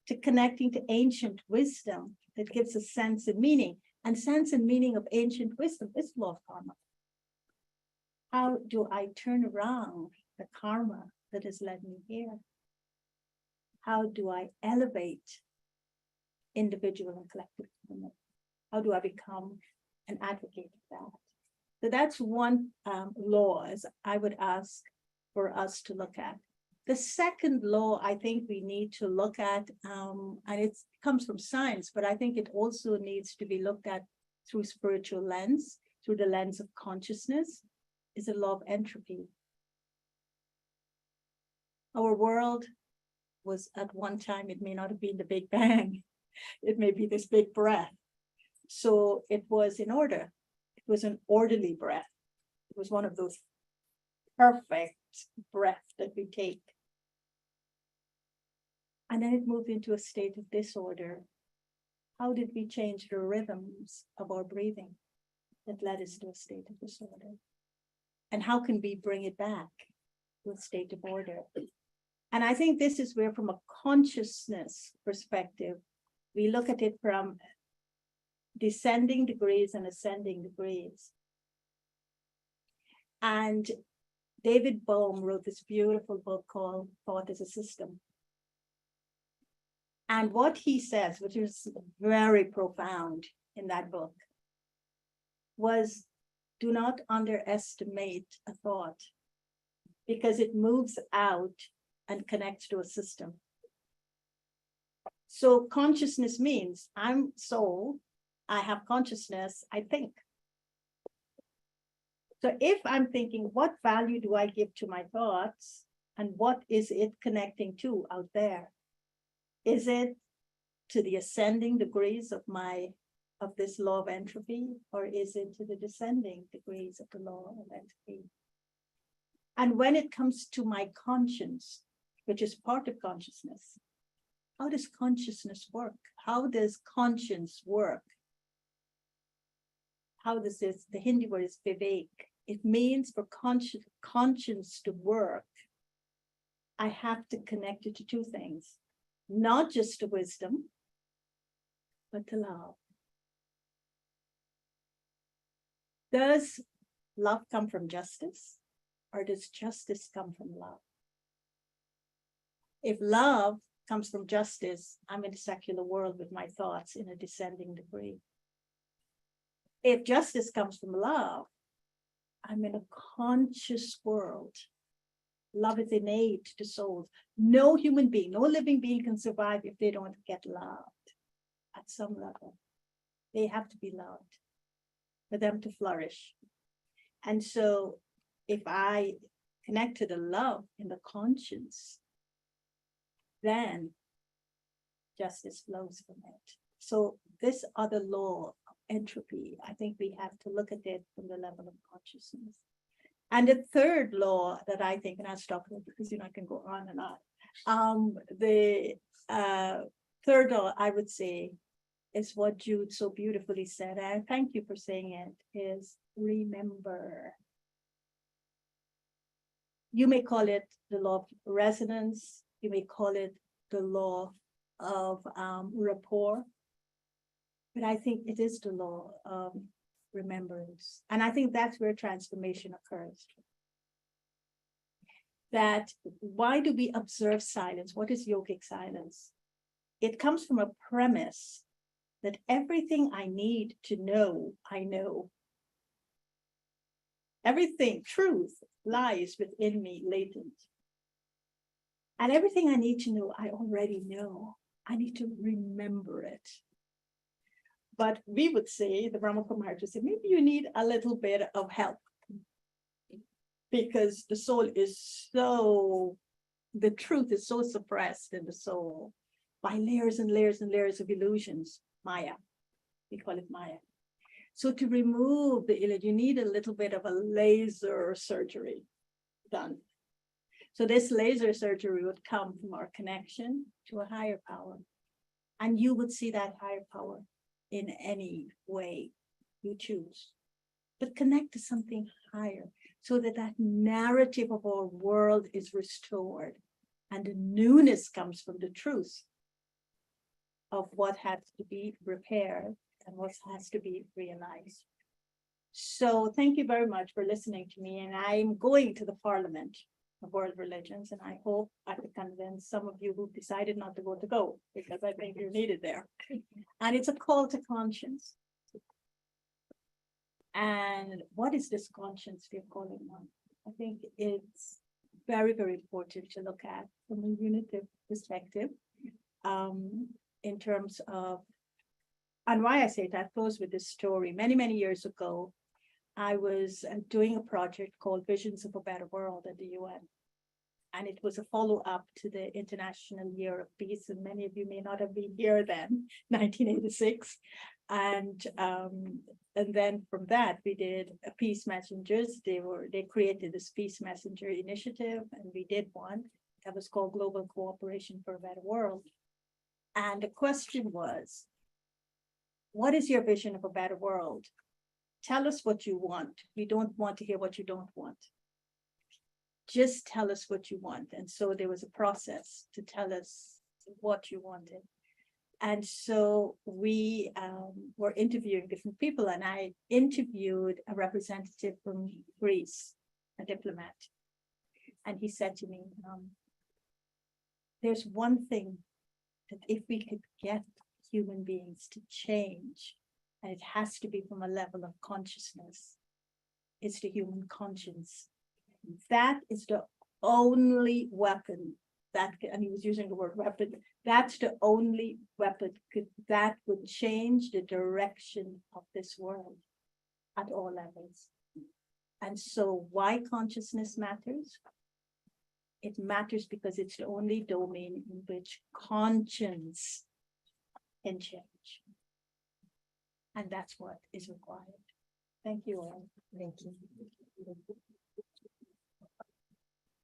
to connecting to ancient wisdom that gives us sense and meaning. And sense and meaning of ancient wisdom is law of karma. How do I turn around the karma that has led me here? How do I elevate individual and collective karma? How do I become an advocate of that? So that's one law as I would ask for us to look at. The second law I think we need to look at, and it comes from science, but I think it also needs to be looked at through spiritual lens, through the lens of consciousness, is the law of entropy. Our world was at one time, it may not have been the Big Bang, it may be this big breath. So it was in order. It was an orderly breath. It was one of those perfect breaths that we take. And then it moved into a state of disorder. How did we change the rhythms of our breathing that led us to a state of disorder? And how can we bring it back to a state of order? And I think this is where, from a consciousness perspective, we look at it from descending degrees and ascending degrees. And David Bohm wrote this beautiful book called Thought as a System. And what he says, which is very profound in that book, was do not underestimate a thought, because it moves out and connects to a system. So consciousness means I'm soul, I have consciousness, I think. So if I'm thinking, what value do I give to my thoughts, and what is it connecting to out there? Is it to the ascending degrees of this law of entropy, or is it to the descending degrees of the law of entropy? And when it comes to my conscience, which is part of consciousness, how does consciousness work? How does conscience work? How does this, the Hindi word is vivek. It means for conscience to work, I have to connect it to two things, not just to wisdom, but to love. Does love come from justice, or does justice come from love? If love comes from justice, I'm in a secular world with my thoughts in a descending degree. If justice comes from love, I'm in a conscious world. Love is innate to souls. No human being, no living being can survive if they don't get loved at some level. They have to be loved for them to flourish. And so if I connect to the love in the conscience, then justice flows from it. So this other law of entropy, I think we have to look at it from the level of consciousness. And the third law that I think, and I'll stop here because I can go on and on. The third law I would say is what Jude so beautifully said, and thank you for saying it, is remember. You may call it the law of resonance, you may call it the law of rapport, but I think it is the law of remembrance. And I think that's where transformation occurs. That why do we observe silence? What is yogic silence? It comes from a premise that everything I need to know, I know. Everything, truth, lies within me, latent. And everything I need to know, I already know. I need to remember it. But we would say, the Brahma Kumaris would say, maybe you need a little bit of help, because the soul is so, the truth is so suppressed in the soul by layers and layers and layers of illusions, Maya. We call it Maya. So to remove the illusion, you need a little bit of a laser surgery done. So this laser surgery would come from our connection to a higher power. And you would see that higher power in any way you choose. But connect to something higher so that that narrative of our world is restored. And the newness comes from the truth of what has to be repaired and what has to be realized. So thank you very much for listening to me. And I'm going to the Parliament of World Religions, and I hope I can convince some of you who decided not to go, because I think you're needed there. And it's a call to conscience. And what is this conscience we're calling on? I think it's very, very important to look at from a unitive perspective, in terms of, and why I say it, I close with this story. Many, many years ago, I was doing a project called Visions of a Better World at the UN. And it was a follow-up to the International Year of Peace. And many of you may not have been here then, 1986. And then from that, we did a Peace Messengers. They created this Peace Messenger initiative, and we did one that was called Global Cooperation for a Better World. And the question was, what is your vision of a better world? Tell us what you want. We don't want to hear what you don't want. just tell us what you want. And so there was a process to tell us what you wanted. And so we were interviewing different people, and I interviewed a representative from Greece, a diplomat. And he said to me, there's one thing that if we could get human beings to change, and it has to be from a level of consciousness, it's the human conscience. That is the only weapon that, and he was using the word weapon, that's the only weapon that would change the direction of this world at all levels. And so why consciousness matters? It matters because it's the only domain in which conscience can change. And that's what is required. Thank you all. Thank you.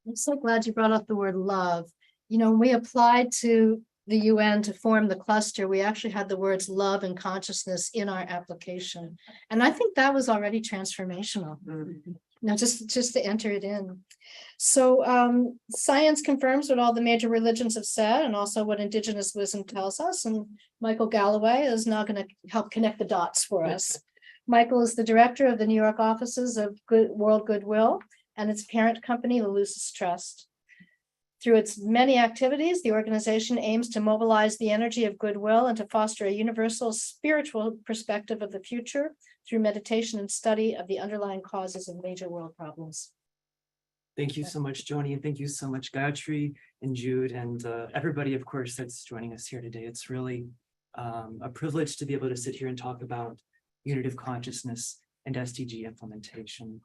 I'm so glad you brought up the word love. You know, when we applied to the UN to form the cluster, we actually had the words love and consciousness in our application. And I think that was already transformational. Now, just to enter it in. So science confirms what all the major religions have said, and also what indigenous wisdom tells us. And Michael Galloway is now going to help connect the dots for us. Michael is the director of the New York offices of World Goodwill and its parent company, the Lucis Trust. Through its many activities, the organization aims to mobilize the energy of goodwill and to foster a universal spiritual perspective of the future through meditation and study of the underlying causes of major world problems. Thank you so much, Joni, and thank you so much, Gayatri and Jude, and everybody, of course, that's joining us here today. It's really a privilege to be able to sit here and talk about unitive consciousness and SDG implementation.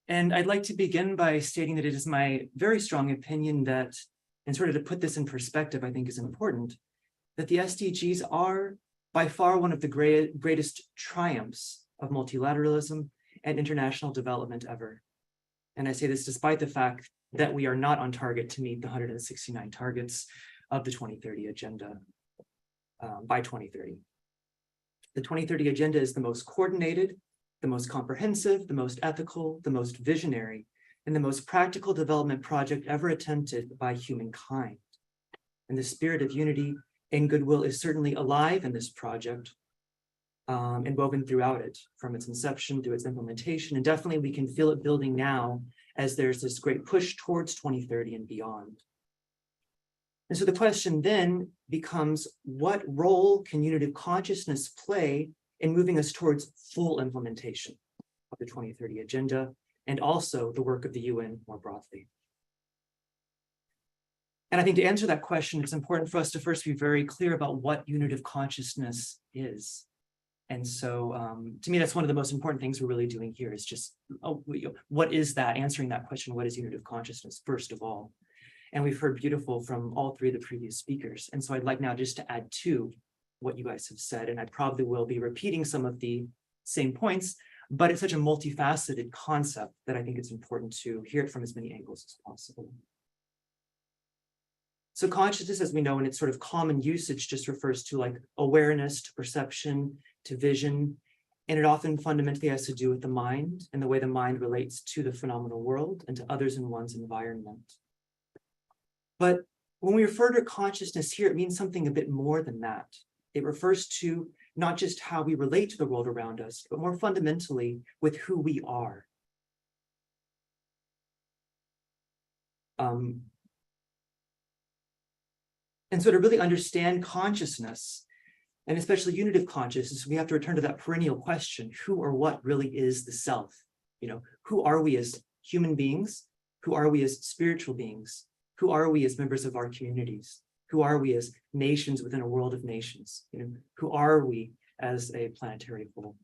And I'd like to begin by stating that it is my very strong opinion that, and sort of to put this in perspective, I think is important, that the SDGs are by far one of the greatest triumphs of multilateralism and international development ever. And I say this despite the fact that we are not on target to meet the 169 targets of the 2030 agenda by 2030. The 2030 agenda is the most coordinated, the most comprehensive, the most ethical, the most visionary, and the most practical development project ever attempted by humankind. And the spirit of unity and goodwill is certainly alive in this project and woven throughout it, from its inception through its implementation. And definitely we can feel it building now as there's this great push towards 2030 and beyond. And so the question then becomes, what role can unitive consciousness play in moving us towards full implementation of the 2030 agenda and also the work of the UN more broadly? And I think to answer that question, it's important for us to first be very clear about what unitive consciousness is. And so to me, that's one of the most important things we're really doing here is just, what is that? Answering that question, what is unitive consciousness, first of all? And we've heard beautiful from all three of the previous speakers. And so I'd like now just to add to what you guys have said, and I probably will be repeating some of the same points, but it's such a multifaceted concept that I think it's important to hear it from as many angles as possible. So consciousness, as we know, in its sort of common usage, just refers to like awareness, to perception, to vision, and it often fundamentally has to do with the mind and the way the mind relates to the phenomenal world and to others in one's environment. But when we refer to consciousness here, it means something a bit more than that. It refers to not just how we relate to the world around us, but more fundamentally with who we are. And so to really understand consciousness, and especially unitive consciousness, we have to return to that perennial question, who or what really is the self? You know, who are we as human beings? Who are we as spiritual beings? Who are we as members of our communities? Who are we as nations within a world of nations? You know, who are we as a planetary whole?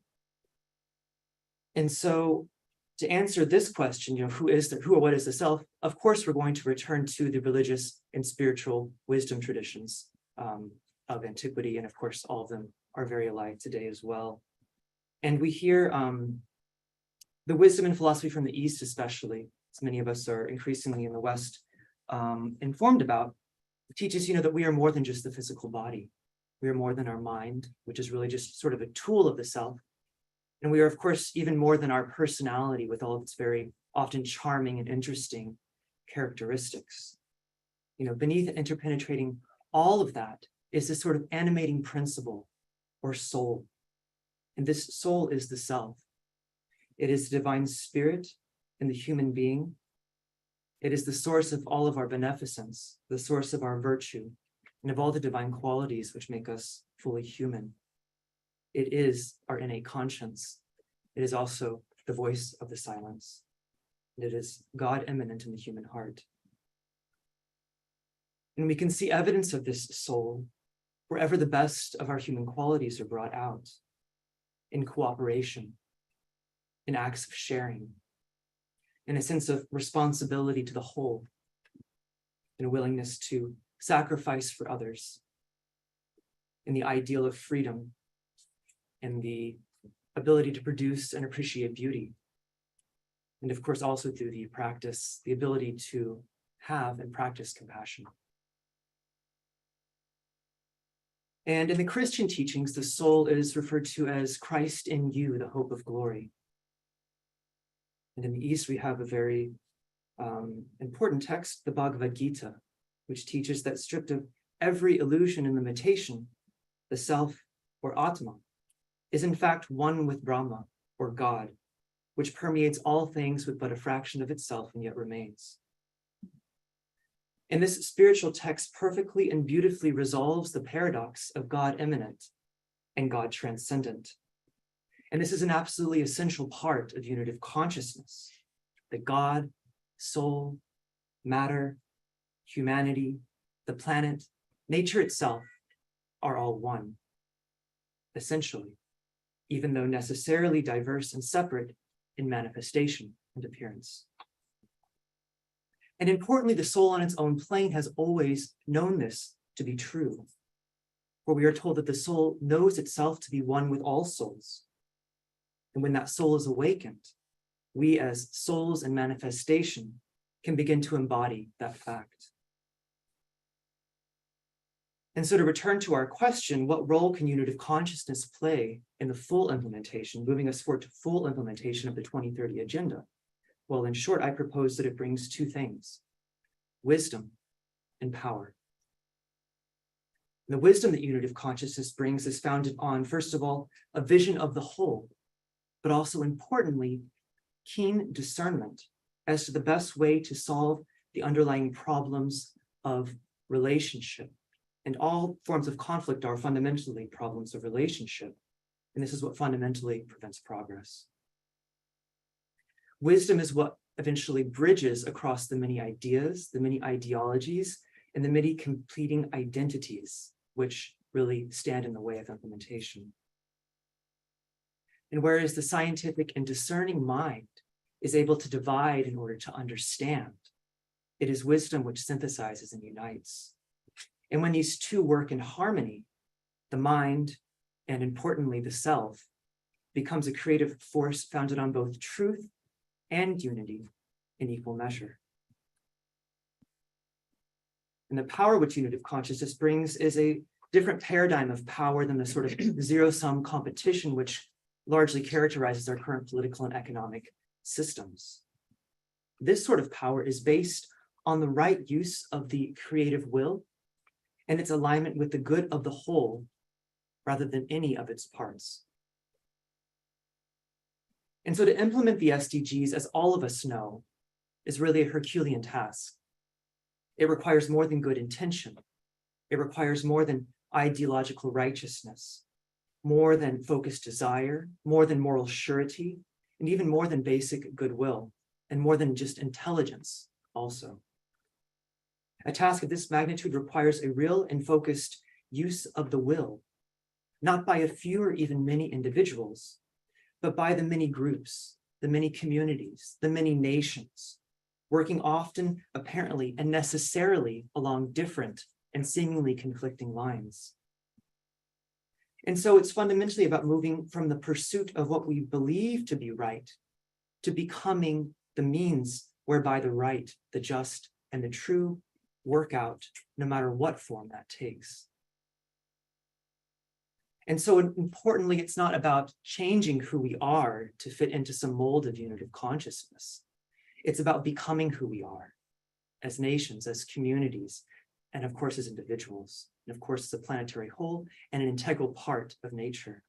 And so to answer this question, you know, who or what is the self? Of course, we're going to return to the religious and spiritual wisdom traditions of antiquity. And of course, all of them are very alive today as well. And we hear the wisdom and philosophy from the East, especially, as many of us are increasingly in the West informed about, teaches, you know, that we are more than just the physical body. We are more than our mind, which is really just sort of a tool of the self. And we are, of course, even more than our personality with all of its very often charming and interesting characteristics. Beneath interpenetrating all of that is this sort of animating principle or soul. And this soul is the self. It is the divine spirit in the human being. It is the source of all of our beneficence, the source of our virtue, and of all the divine qualities which make us fully human. It is our innate conscience. It is also the voice of the silence. And it is God immanent in the human heart. And we can see evidence of this soul wherever the best of our human qualities are brought out, in cooperation, in acts of sharing, in a sense of responsibility to the whole, in a willingness to sacrifice for others, in the ideal of freedom, in the ability to produce and appreciate beauty, and of course also through the practice, the ability to have and practice compassion. And in the Christian teachings, the soul is referred to as Christ in you, the hope of glory. And in the East, we have a very important text, the Bhagavad Gita, which teaches that stripped of every illusion and limitation, the self or Atma is in fact one with Brahma or God, which permeates all things with but a fraction of itself and yet remains. And this spiritual text perfectly and beautifully resolves the paradox of God immanent and God transcendent. And this is an absolutely essential part of unitive consciousness, that God, soul, matter, humanity, the planet, nature itself are all one, essentially, even though necessarily diverse and separate in manifestation and appearance. And importantly, the soul on its own plane has always known this to be true, for we are told that the soul knows itself to be one with all souls. And when that soul is awakened, we as souls in manifestation can begin to embody that fact. And so to return to our question, what role can unitive consciousness play in the full implementation, moving us forward to full implementation of the 2030 agenda? Well, in short, I propose that it brings two things: wisdom and power. The wisdom that unitive consciousness brings is founded on, first of all, a vision of the whole, but also importantly, keen discernment as to the best way to solve the underlying problems of relationship. And all forms of conflict are fundamentally problems of relationship. And this is what fundamentally prevents progress. Wisdom is what eventually bridges across the many ideas, the many ideologies, and the many completing identities, which really stand in the way of implementation. And whereas the scientific and discerning mind is able to divide in order to understand, it is wisdom which synthesizes and unites. And when these two work in harmony, the mind, and importantly, the self, becomes a creative force founded on both truth and unity in equal measure. And the power which unitive consciousness brings is a different paradigm of power than the sort of zero-sum competition which largely characterizes our current political and economic systems. This sort of power is based on the right use of the creative will and its alignment with the good of the whole rather than any of its parts. And so to implement the SDGs, as all of us know, is really a Herculean task. It requires more than good intention. It requires more than ideological righteousness, more than focused desire, more than moral surety, and even more than basic goodwill, and more than just intelligence also. A task of this magnitude requires a real and focused use of the will, not by a few or even many individuals, but by the many groups, the many communities, the many nations, working often, apparently, and necessarily along different and seemingly conflicting lines. And so it's fundamentally about moving from the pursuit of what we believe to be right to becoming the means whereby the right, the just, and the true work out, no matter what form that takes. And so importantly, it's not about changing who we are to fit into some mold of unitive consciousness. It's about becoming who we are as nations, as communities, and of course, as individuals, and of course, as a planetary whole and an integral part of nature.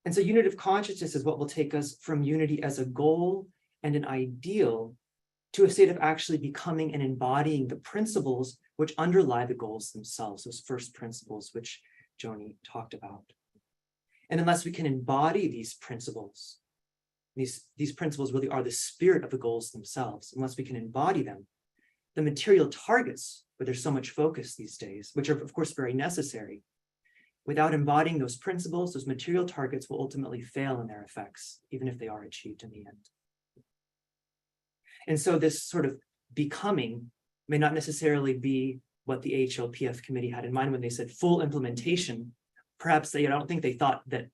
And so unitive consciousness is what will take us from unity as a goal and an ideal to a state of actually becoming and embodying the principles which underlie the goals themselves, those first principles which Joni talked about. And unless we can embody these principles, these principles really are the spirit of the goals themselves, unless we can embody them, the material targets, where there's so much focus these days, which are of course very necessary, without embodying those principles, those material targets will ultimately fail in their effects, even if they are achieved in the end. And so this sort of becoming may not necessarily be what the HLPF committee had in mind when they said full implementation. Perhaps I don't think they thought that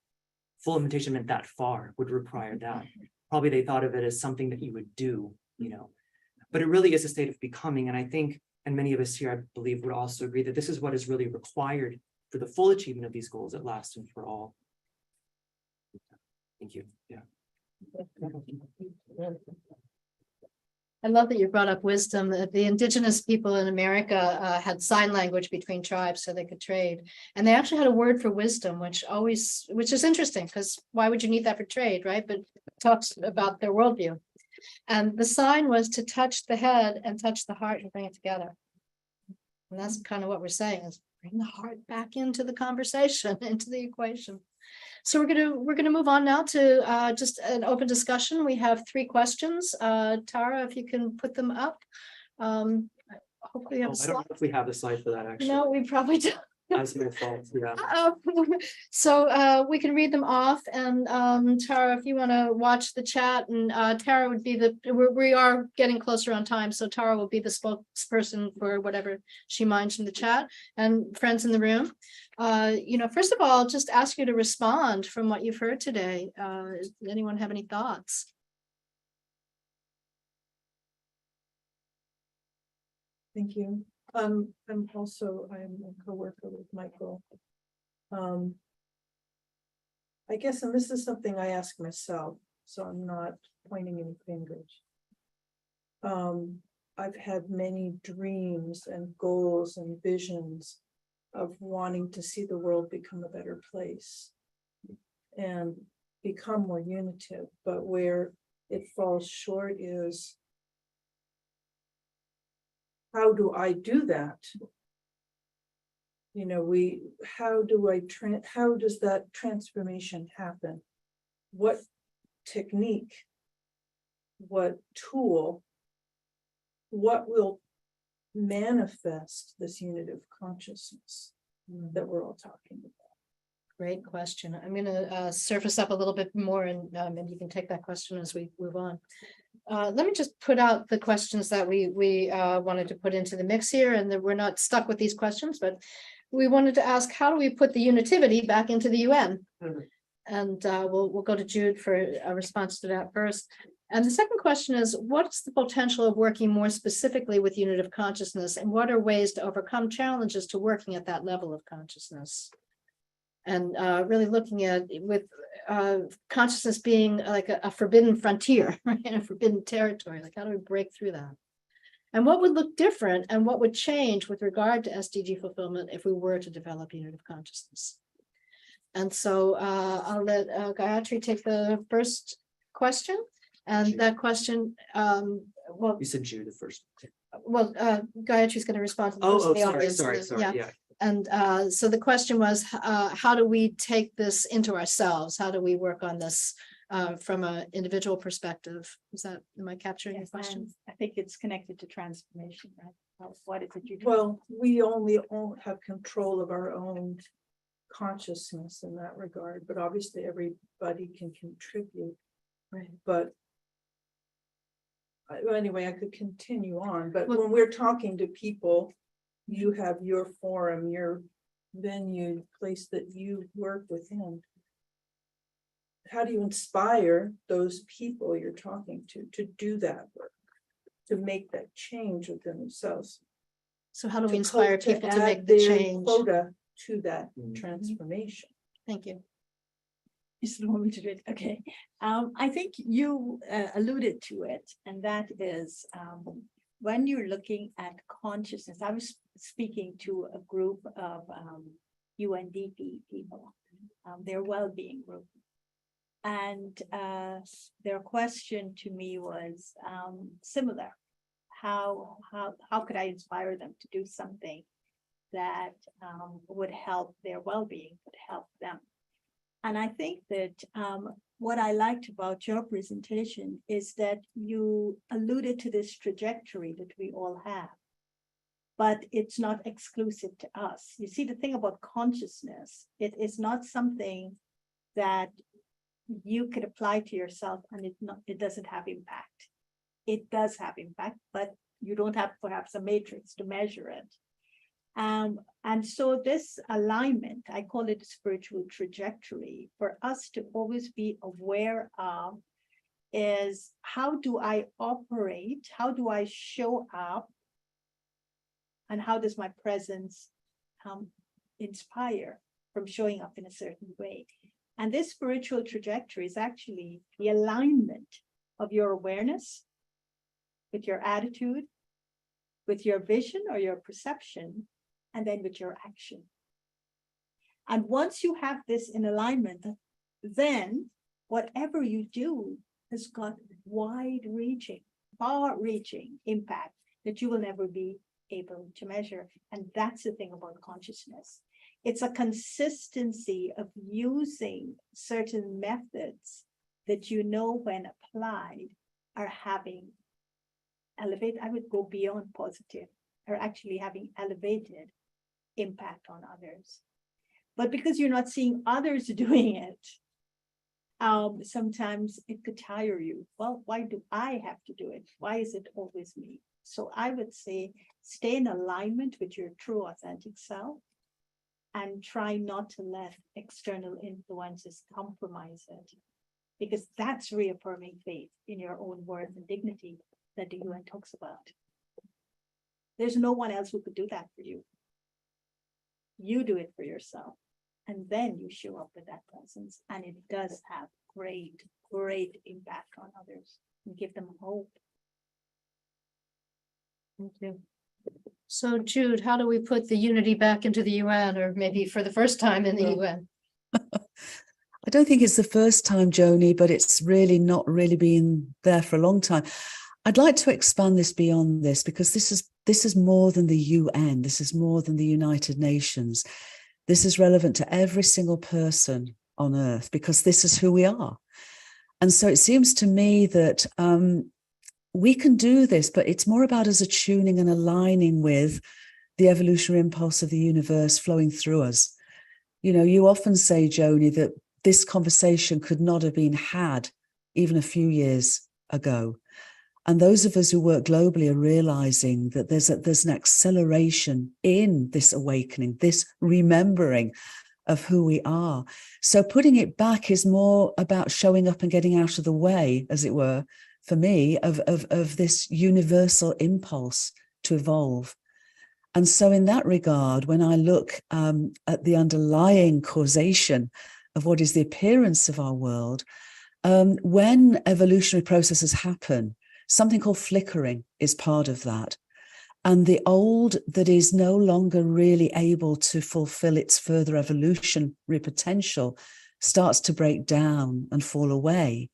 full implementation meant that far, would require that. Probably they thought of it as something that you would do, but it really is a state of becoming. And I think, and many of us here, I believe, would also agree that this is what is really required for the full achievement of these goals at last and for all. Thank you. Yeah. I love that you brought up wisdom. The indigenous people in America had sign language between tribes so they could trade. And they actually had a word for wisdom, which is interesting, because why would you need that for trade, right? But it talks about their worldview. And the sign was to touch the head and touch the heart and bring it together. And that's kind of what we're saying, is bring the heart back into the conversation, into the equation. So we're gonna move on now to just an open discussion. We have 3 questions. Tara, if you can put them up. Hopefully you have a I don't know slide. if we have the slide for that actually. No, we probably don't. That's my fault. Yeah. So we can read them off, and Tara, if you want to watch the chat, and Tara would be we are getting closer on time, so Tara will be the spokesperson for whatever she minds in the chat. And friends in the room, first of all, just ask you to respond from what you've heard today. Does anyone have any thoughts? Thank you. I'm a co-worker with Michael. I guess, and this is something I ask myself, so I'm not pointing any fingers. I've had many dreams and goals and visions of wanting to see the world become a better place and become more unitive, but where it falls short is, how do I do that? How does that transformation happen? What technique, what tool, what will manifest this unitive consciousness that we're all talking about? Great question. I'm going to surface up a little bit more, and you can take that question as we move on. Let me just put out the questions that we wanted to put into the mix here, and that we're not stuck with these questions, but we wanted to ask, how do we put the unitivity back into the UN? And we'll go to Jude for a response to that first. And the second question is, what's the potential of working more specifically with unitive consciousness, and what are ways to overcome challenges to working at that level of consciousness? And really looking at with consciousness being like a forbidden frontier, right? A forbidden territory. Like, how do we break through that? And what would look different and what would change with regard to SDG fulfillment if we were to develop unitive consciousness? And so I'll let Gayatri take the first question. And that question, well, You said Jude the first. well, Gayatri's going to respond to the first. Sorry. Yeah. And so the question was, how do we take this into ourselves? How do we work on this from an individual perspective? Am I capturing your question? I think it's connected to transformation, right? What is it you do? Well, we only have control of our own consciousness in that regard, but obviously everybody can contribute. Right. But anyway, I could continue on, but Well, when we're talking to people, you have your forum, your venue, place that you work within. How do you inspire those people you're talking to do that work, to make that change within themselves? So how do we inspire people to make the their change? quota to that Mhm. transformation? Thank you. You still want me to do it? Okay. I think you alluded to it, and that is when you're looking at consciousness. I was speaking to a group of UNDP people, their well-being group. And their question to me was similar. How could I inspire them to do something that would help their well-being, would help them? And I think that what I liked about your presentation is that you alluded to this trajectory that we all have, but it's not exclusive to us. You see, the thing about consciousness, it is not something that you could apply to yourself and it doesn't have impact. It does have impact, but you don't have perhaps a matrix to measure it. And so this alignment, I call it a spiritual trajectory, for us to always be aware of is, how do I operate? How do I show up? And how does my presence inspire from showing up in a certain way? And this spiritual trajectory is actually the alignment of your awareness with your attitude, with your vision or your perception, and then with your action. And once you have this in alignment, then whatever you do has got wide-reaching, far-reaching impact that you will never be able to measure. And that's the thing about consciousness. It's a consistency of using certain methods that you know when applied are having elevate, I would go beyond positive, are actually having elevated impact on others. But because you're not seeing others doing it, sometimes it could tire you. Well, why do I have to do it? Why is it always me? So I would say stay in alignment with your true authentic self and try not to let external influences compromise it, because that's reaffirming faith in your own worth and dignity that the UN talks about. There's no one else who could do that for you. You do it for yourself, and then you show up with that presence, and it does have great, great impact on others and give them hope. Thank you. So Jude, how do we put the unity back into the UN, or maybe for the first time in the UN? I don't think it's the first time, Joni, but it's really not really been there for a long time. I'd like to expand this beyond this, because this is more than the UN. This is more than the United Nations. This is relevant to every single person on Earth, because this is who we are. And so it seems to me that we can do this, but it's more about us attuning and aligning with the evolutionary impulse of the universe flowing through us. You know, you often say, Joni, that this conversation could not have been had even a few years ago. And those of us who work globally are realizing that there's an acceleration in this awakening, this remembering of who we are. So putting it back is more about showing up and getting out of the way, as it were, for me, of this universal impulse to evolve. And so in that regard, when I look at the underlying causation of what is the appearance of our world, when evolutionary processes happen, something called flickering is part of that. And the old that is no longer really able to fulfill its further evolutionary potential starts to break down and fall away.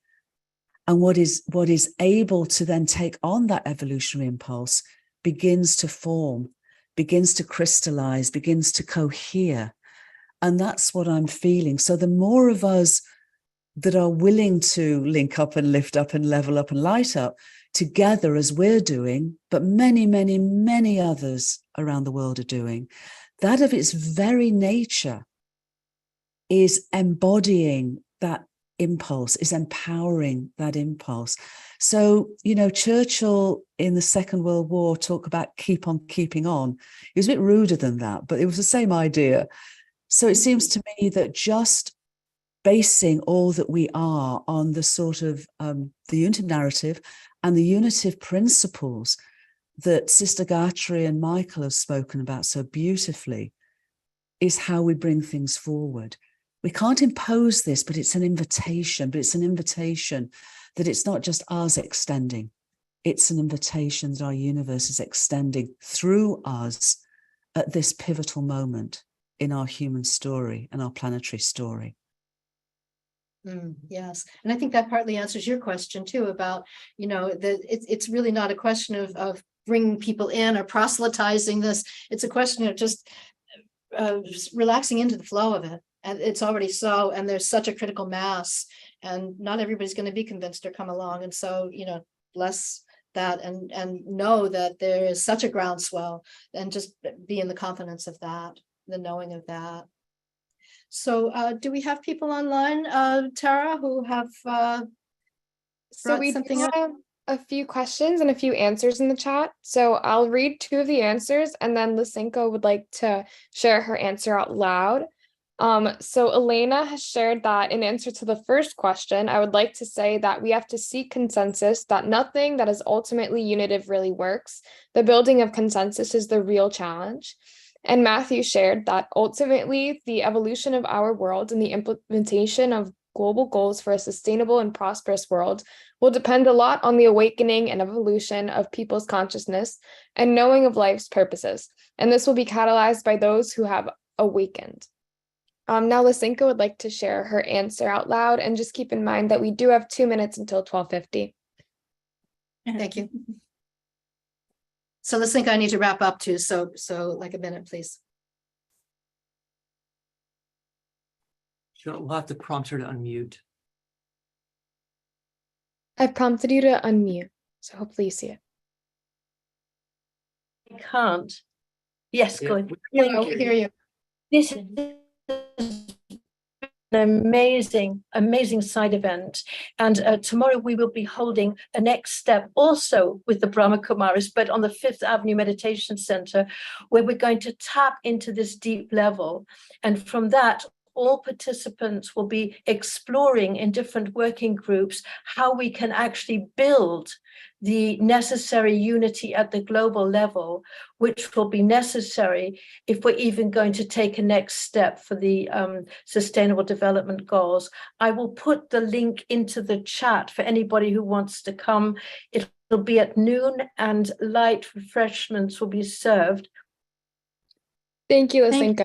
And what is able to then take on that evolutionary impulse begins to form, begins to crystallize, begins to cohere. And that's what I'm feeling. So the more of us that are willing to link up and lift up and level up and light up together, as we're doing, but many, many, many others around the world are doing, that of its very nature is embodying that impulse, is empowering that impulse. So, you know, Churchill in the Second World War talked about keep on keeping on. He was a bit ruder than that, but it was the same idea. So it seems to me that just basing all that we are on the sort of the unitive narrative and the unitive principles that Sister Gayatri and Michael have spoken about so beautifully is how we bring things forward. We can't impose this, but it's an invitation. But it's an invitation that it's not just us extending. It's an invitation that our universe is extending through us at this pivotal moment in our human story and our planetary story. Yes, and I think that partly answers your question too about, you know, that it's really not a question of bringing people in or proselytizing this. It's a question of just relaxing into the flow of it. And it's already so, and there's such a critical mass, and not everybody's going to be convinced or come along. And so, you know, bless that and know that there is such a groundswell, and just be in the confidence of that, the knowing of that. So do we have people online, Tara, who have So we something do up? have a few questions and a few answers in the chat. So I'll read 2 of the answers, and then Lysenko would like to share her answer out loud. So Elena has shared that in answer to the first question, I would like to say that we have to seek consensus, that nothing that is ultimately unitive really works. The building of consensus is the real challenge. And Matthew shared that ultimately the evolution of our world and the implementation of global goals for a sustainable and prosperous world will depend a lot on the awakening and evolution of people's consciousness and knowing of life's purposes. And this will be catalyzed by those who have awakened. Now Lysenko would like to share her answer out loud, and just keep in mind that we do have 2 minutes until 12:50. Thank you. So let's think I need to wrap up too. So like a minute, please. We'll have to prompt her to unmute. I've prompted you to unmute, so hopefully you see it. I can't. Yes, go ahead. We hear you. This is an amazing side event. And tomorrow we will be holding a next step also with the Brahma Kumaris, but on the Fifth Avenue Meditation Center, where we're going to tap into this deep level. And from that, all participants will be exploring in different working groups how we can actually build the necessary unity at the global level, which will be necessary if we're even going to take a next step for the Sustainable Development Goals. I will put the link into the chat for anybody who wants to come. It'll be at noon, and light refreshments will be served. Thank you, Lysenko.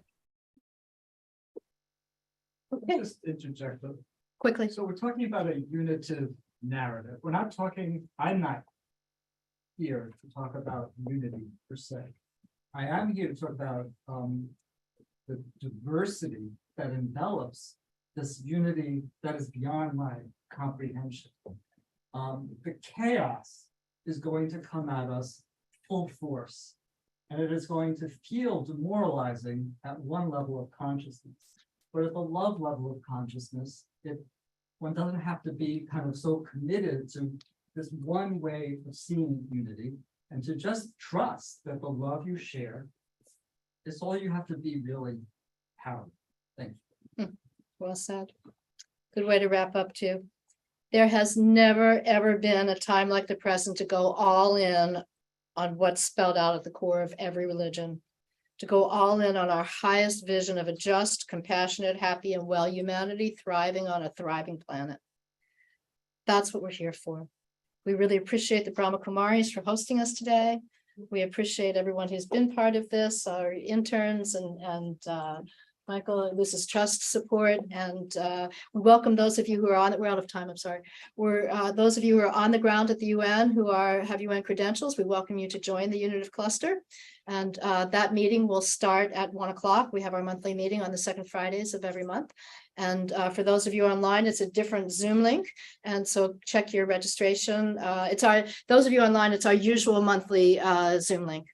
Just interject though. Quickly. So we're talking about a unitive narrative. We're not talking, I'm not here to talk about unity per se. I am here to talk about the diversity that envelops this unity that is beyond my comprehension. The chaos is going to come at us full force, and it is going to feel demoralizing at one level of consciousness. But at the love level of consciousness, one doesn't have to be kind of so committed to this one way of seeing unity, and to just trust that the love you share is all you have to be really powerful. Thank you. Well said. Good way to wrap up too. There has never, ever been a time like the present to go all in on what's spelled out at the core of every religion. To go all in on our highest vision of a just, compassionate, happy, and well humanity thriving on a thriving planet. That's what we're here for. We really appreciate the Brahma Kumaris for hosting us today. We appreciate everyone who's been part of this, our interns and Michael, this is trust support, and we welcome those of you who are on it. We're out of time, I'm sorry. We're those of you who are on the ground at the UN who have UN credentials. We welcome you to join the Unitive Cluster. And that meeting will start at 1 o'clock. We have our monthly meeting on the second Fridays of every month. And for those of you online, it's a different Zoom link. And so check your registration. Those of you online, it's our usual monthly Zoom link.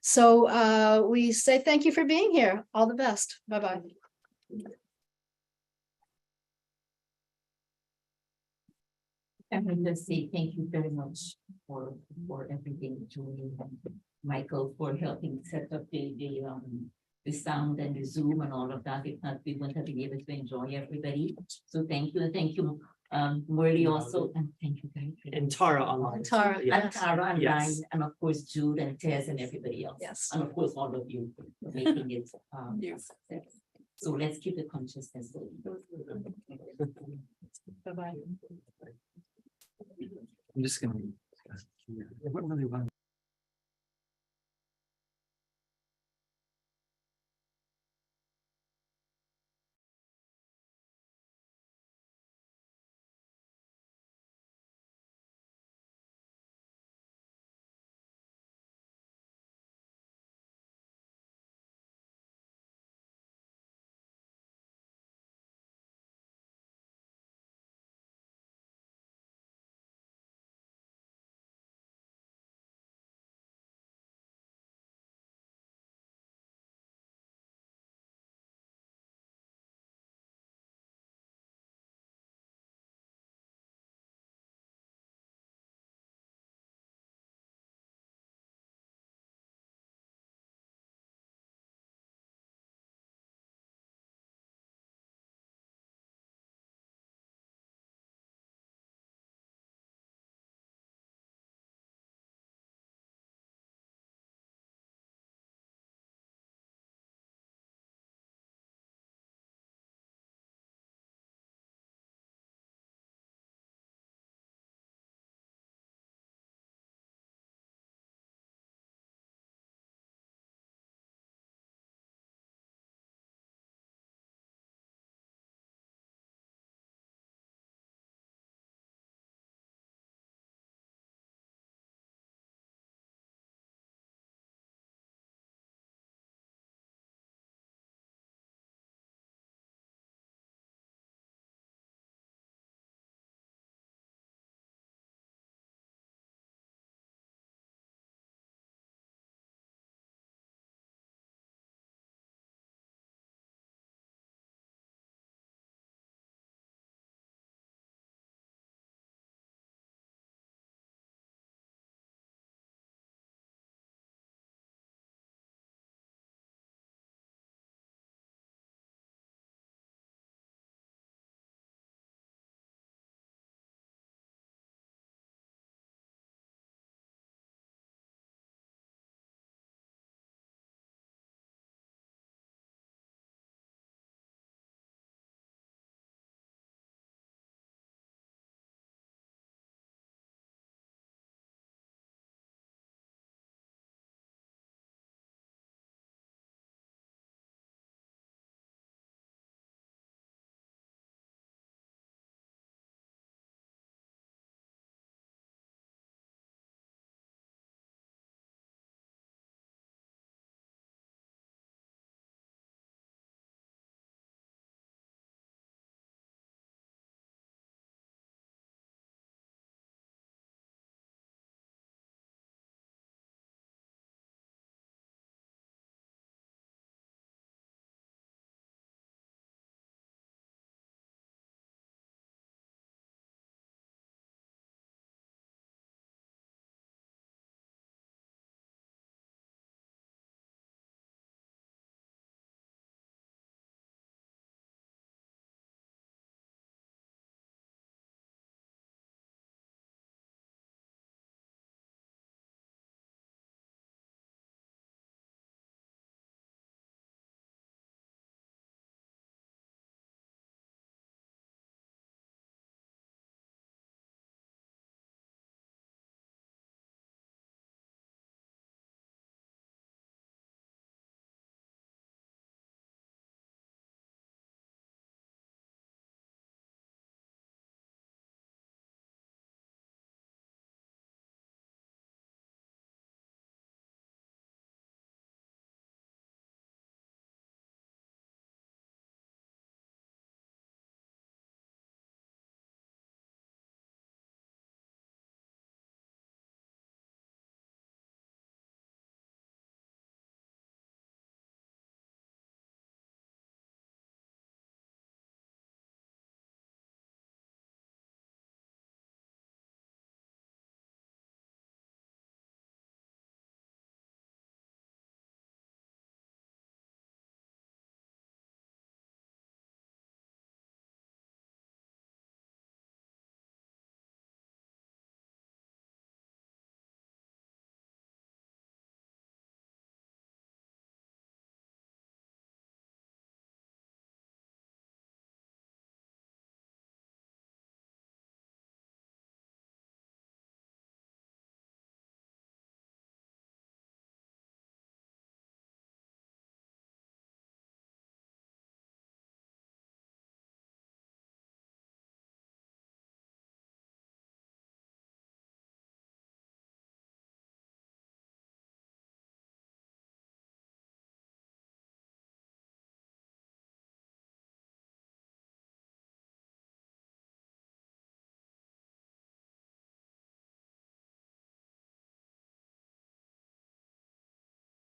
So we say thank you for being here. All the best. Bye-bye. I would just say thank you very much for everything, Julie and Michael, for helping set up the sound and the Zoom and all of that. If not, we wouldn't have been able to enjoy everybody. So thank you, and thank you, Morley also, and thank you, guys. And Tara online. Tara, And yes. Tara and Yes. Ryan, and of course Jude and Tess and everybody else. Yes. And of course all of you for making it a success. So let's keep the consciousness going. Bye-bye. I'm just gonna. What really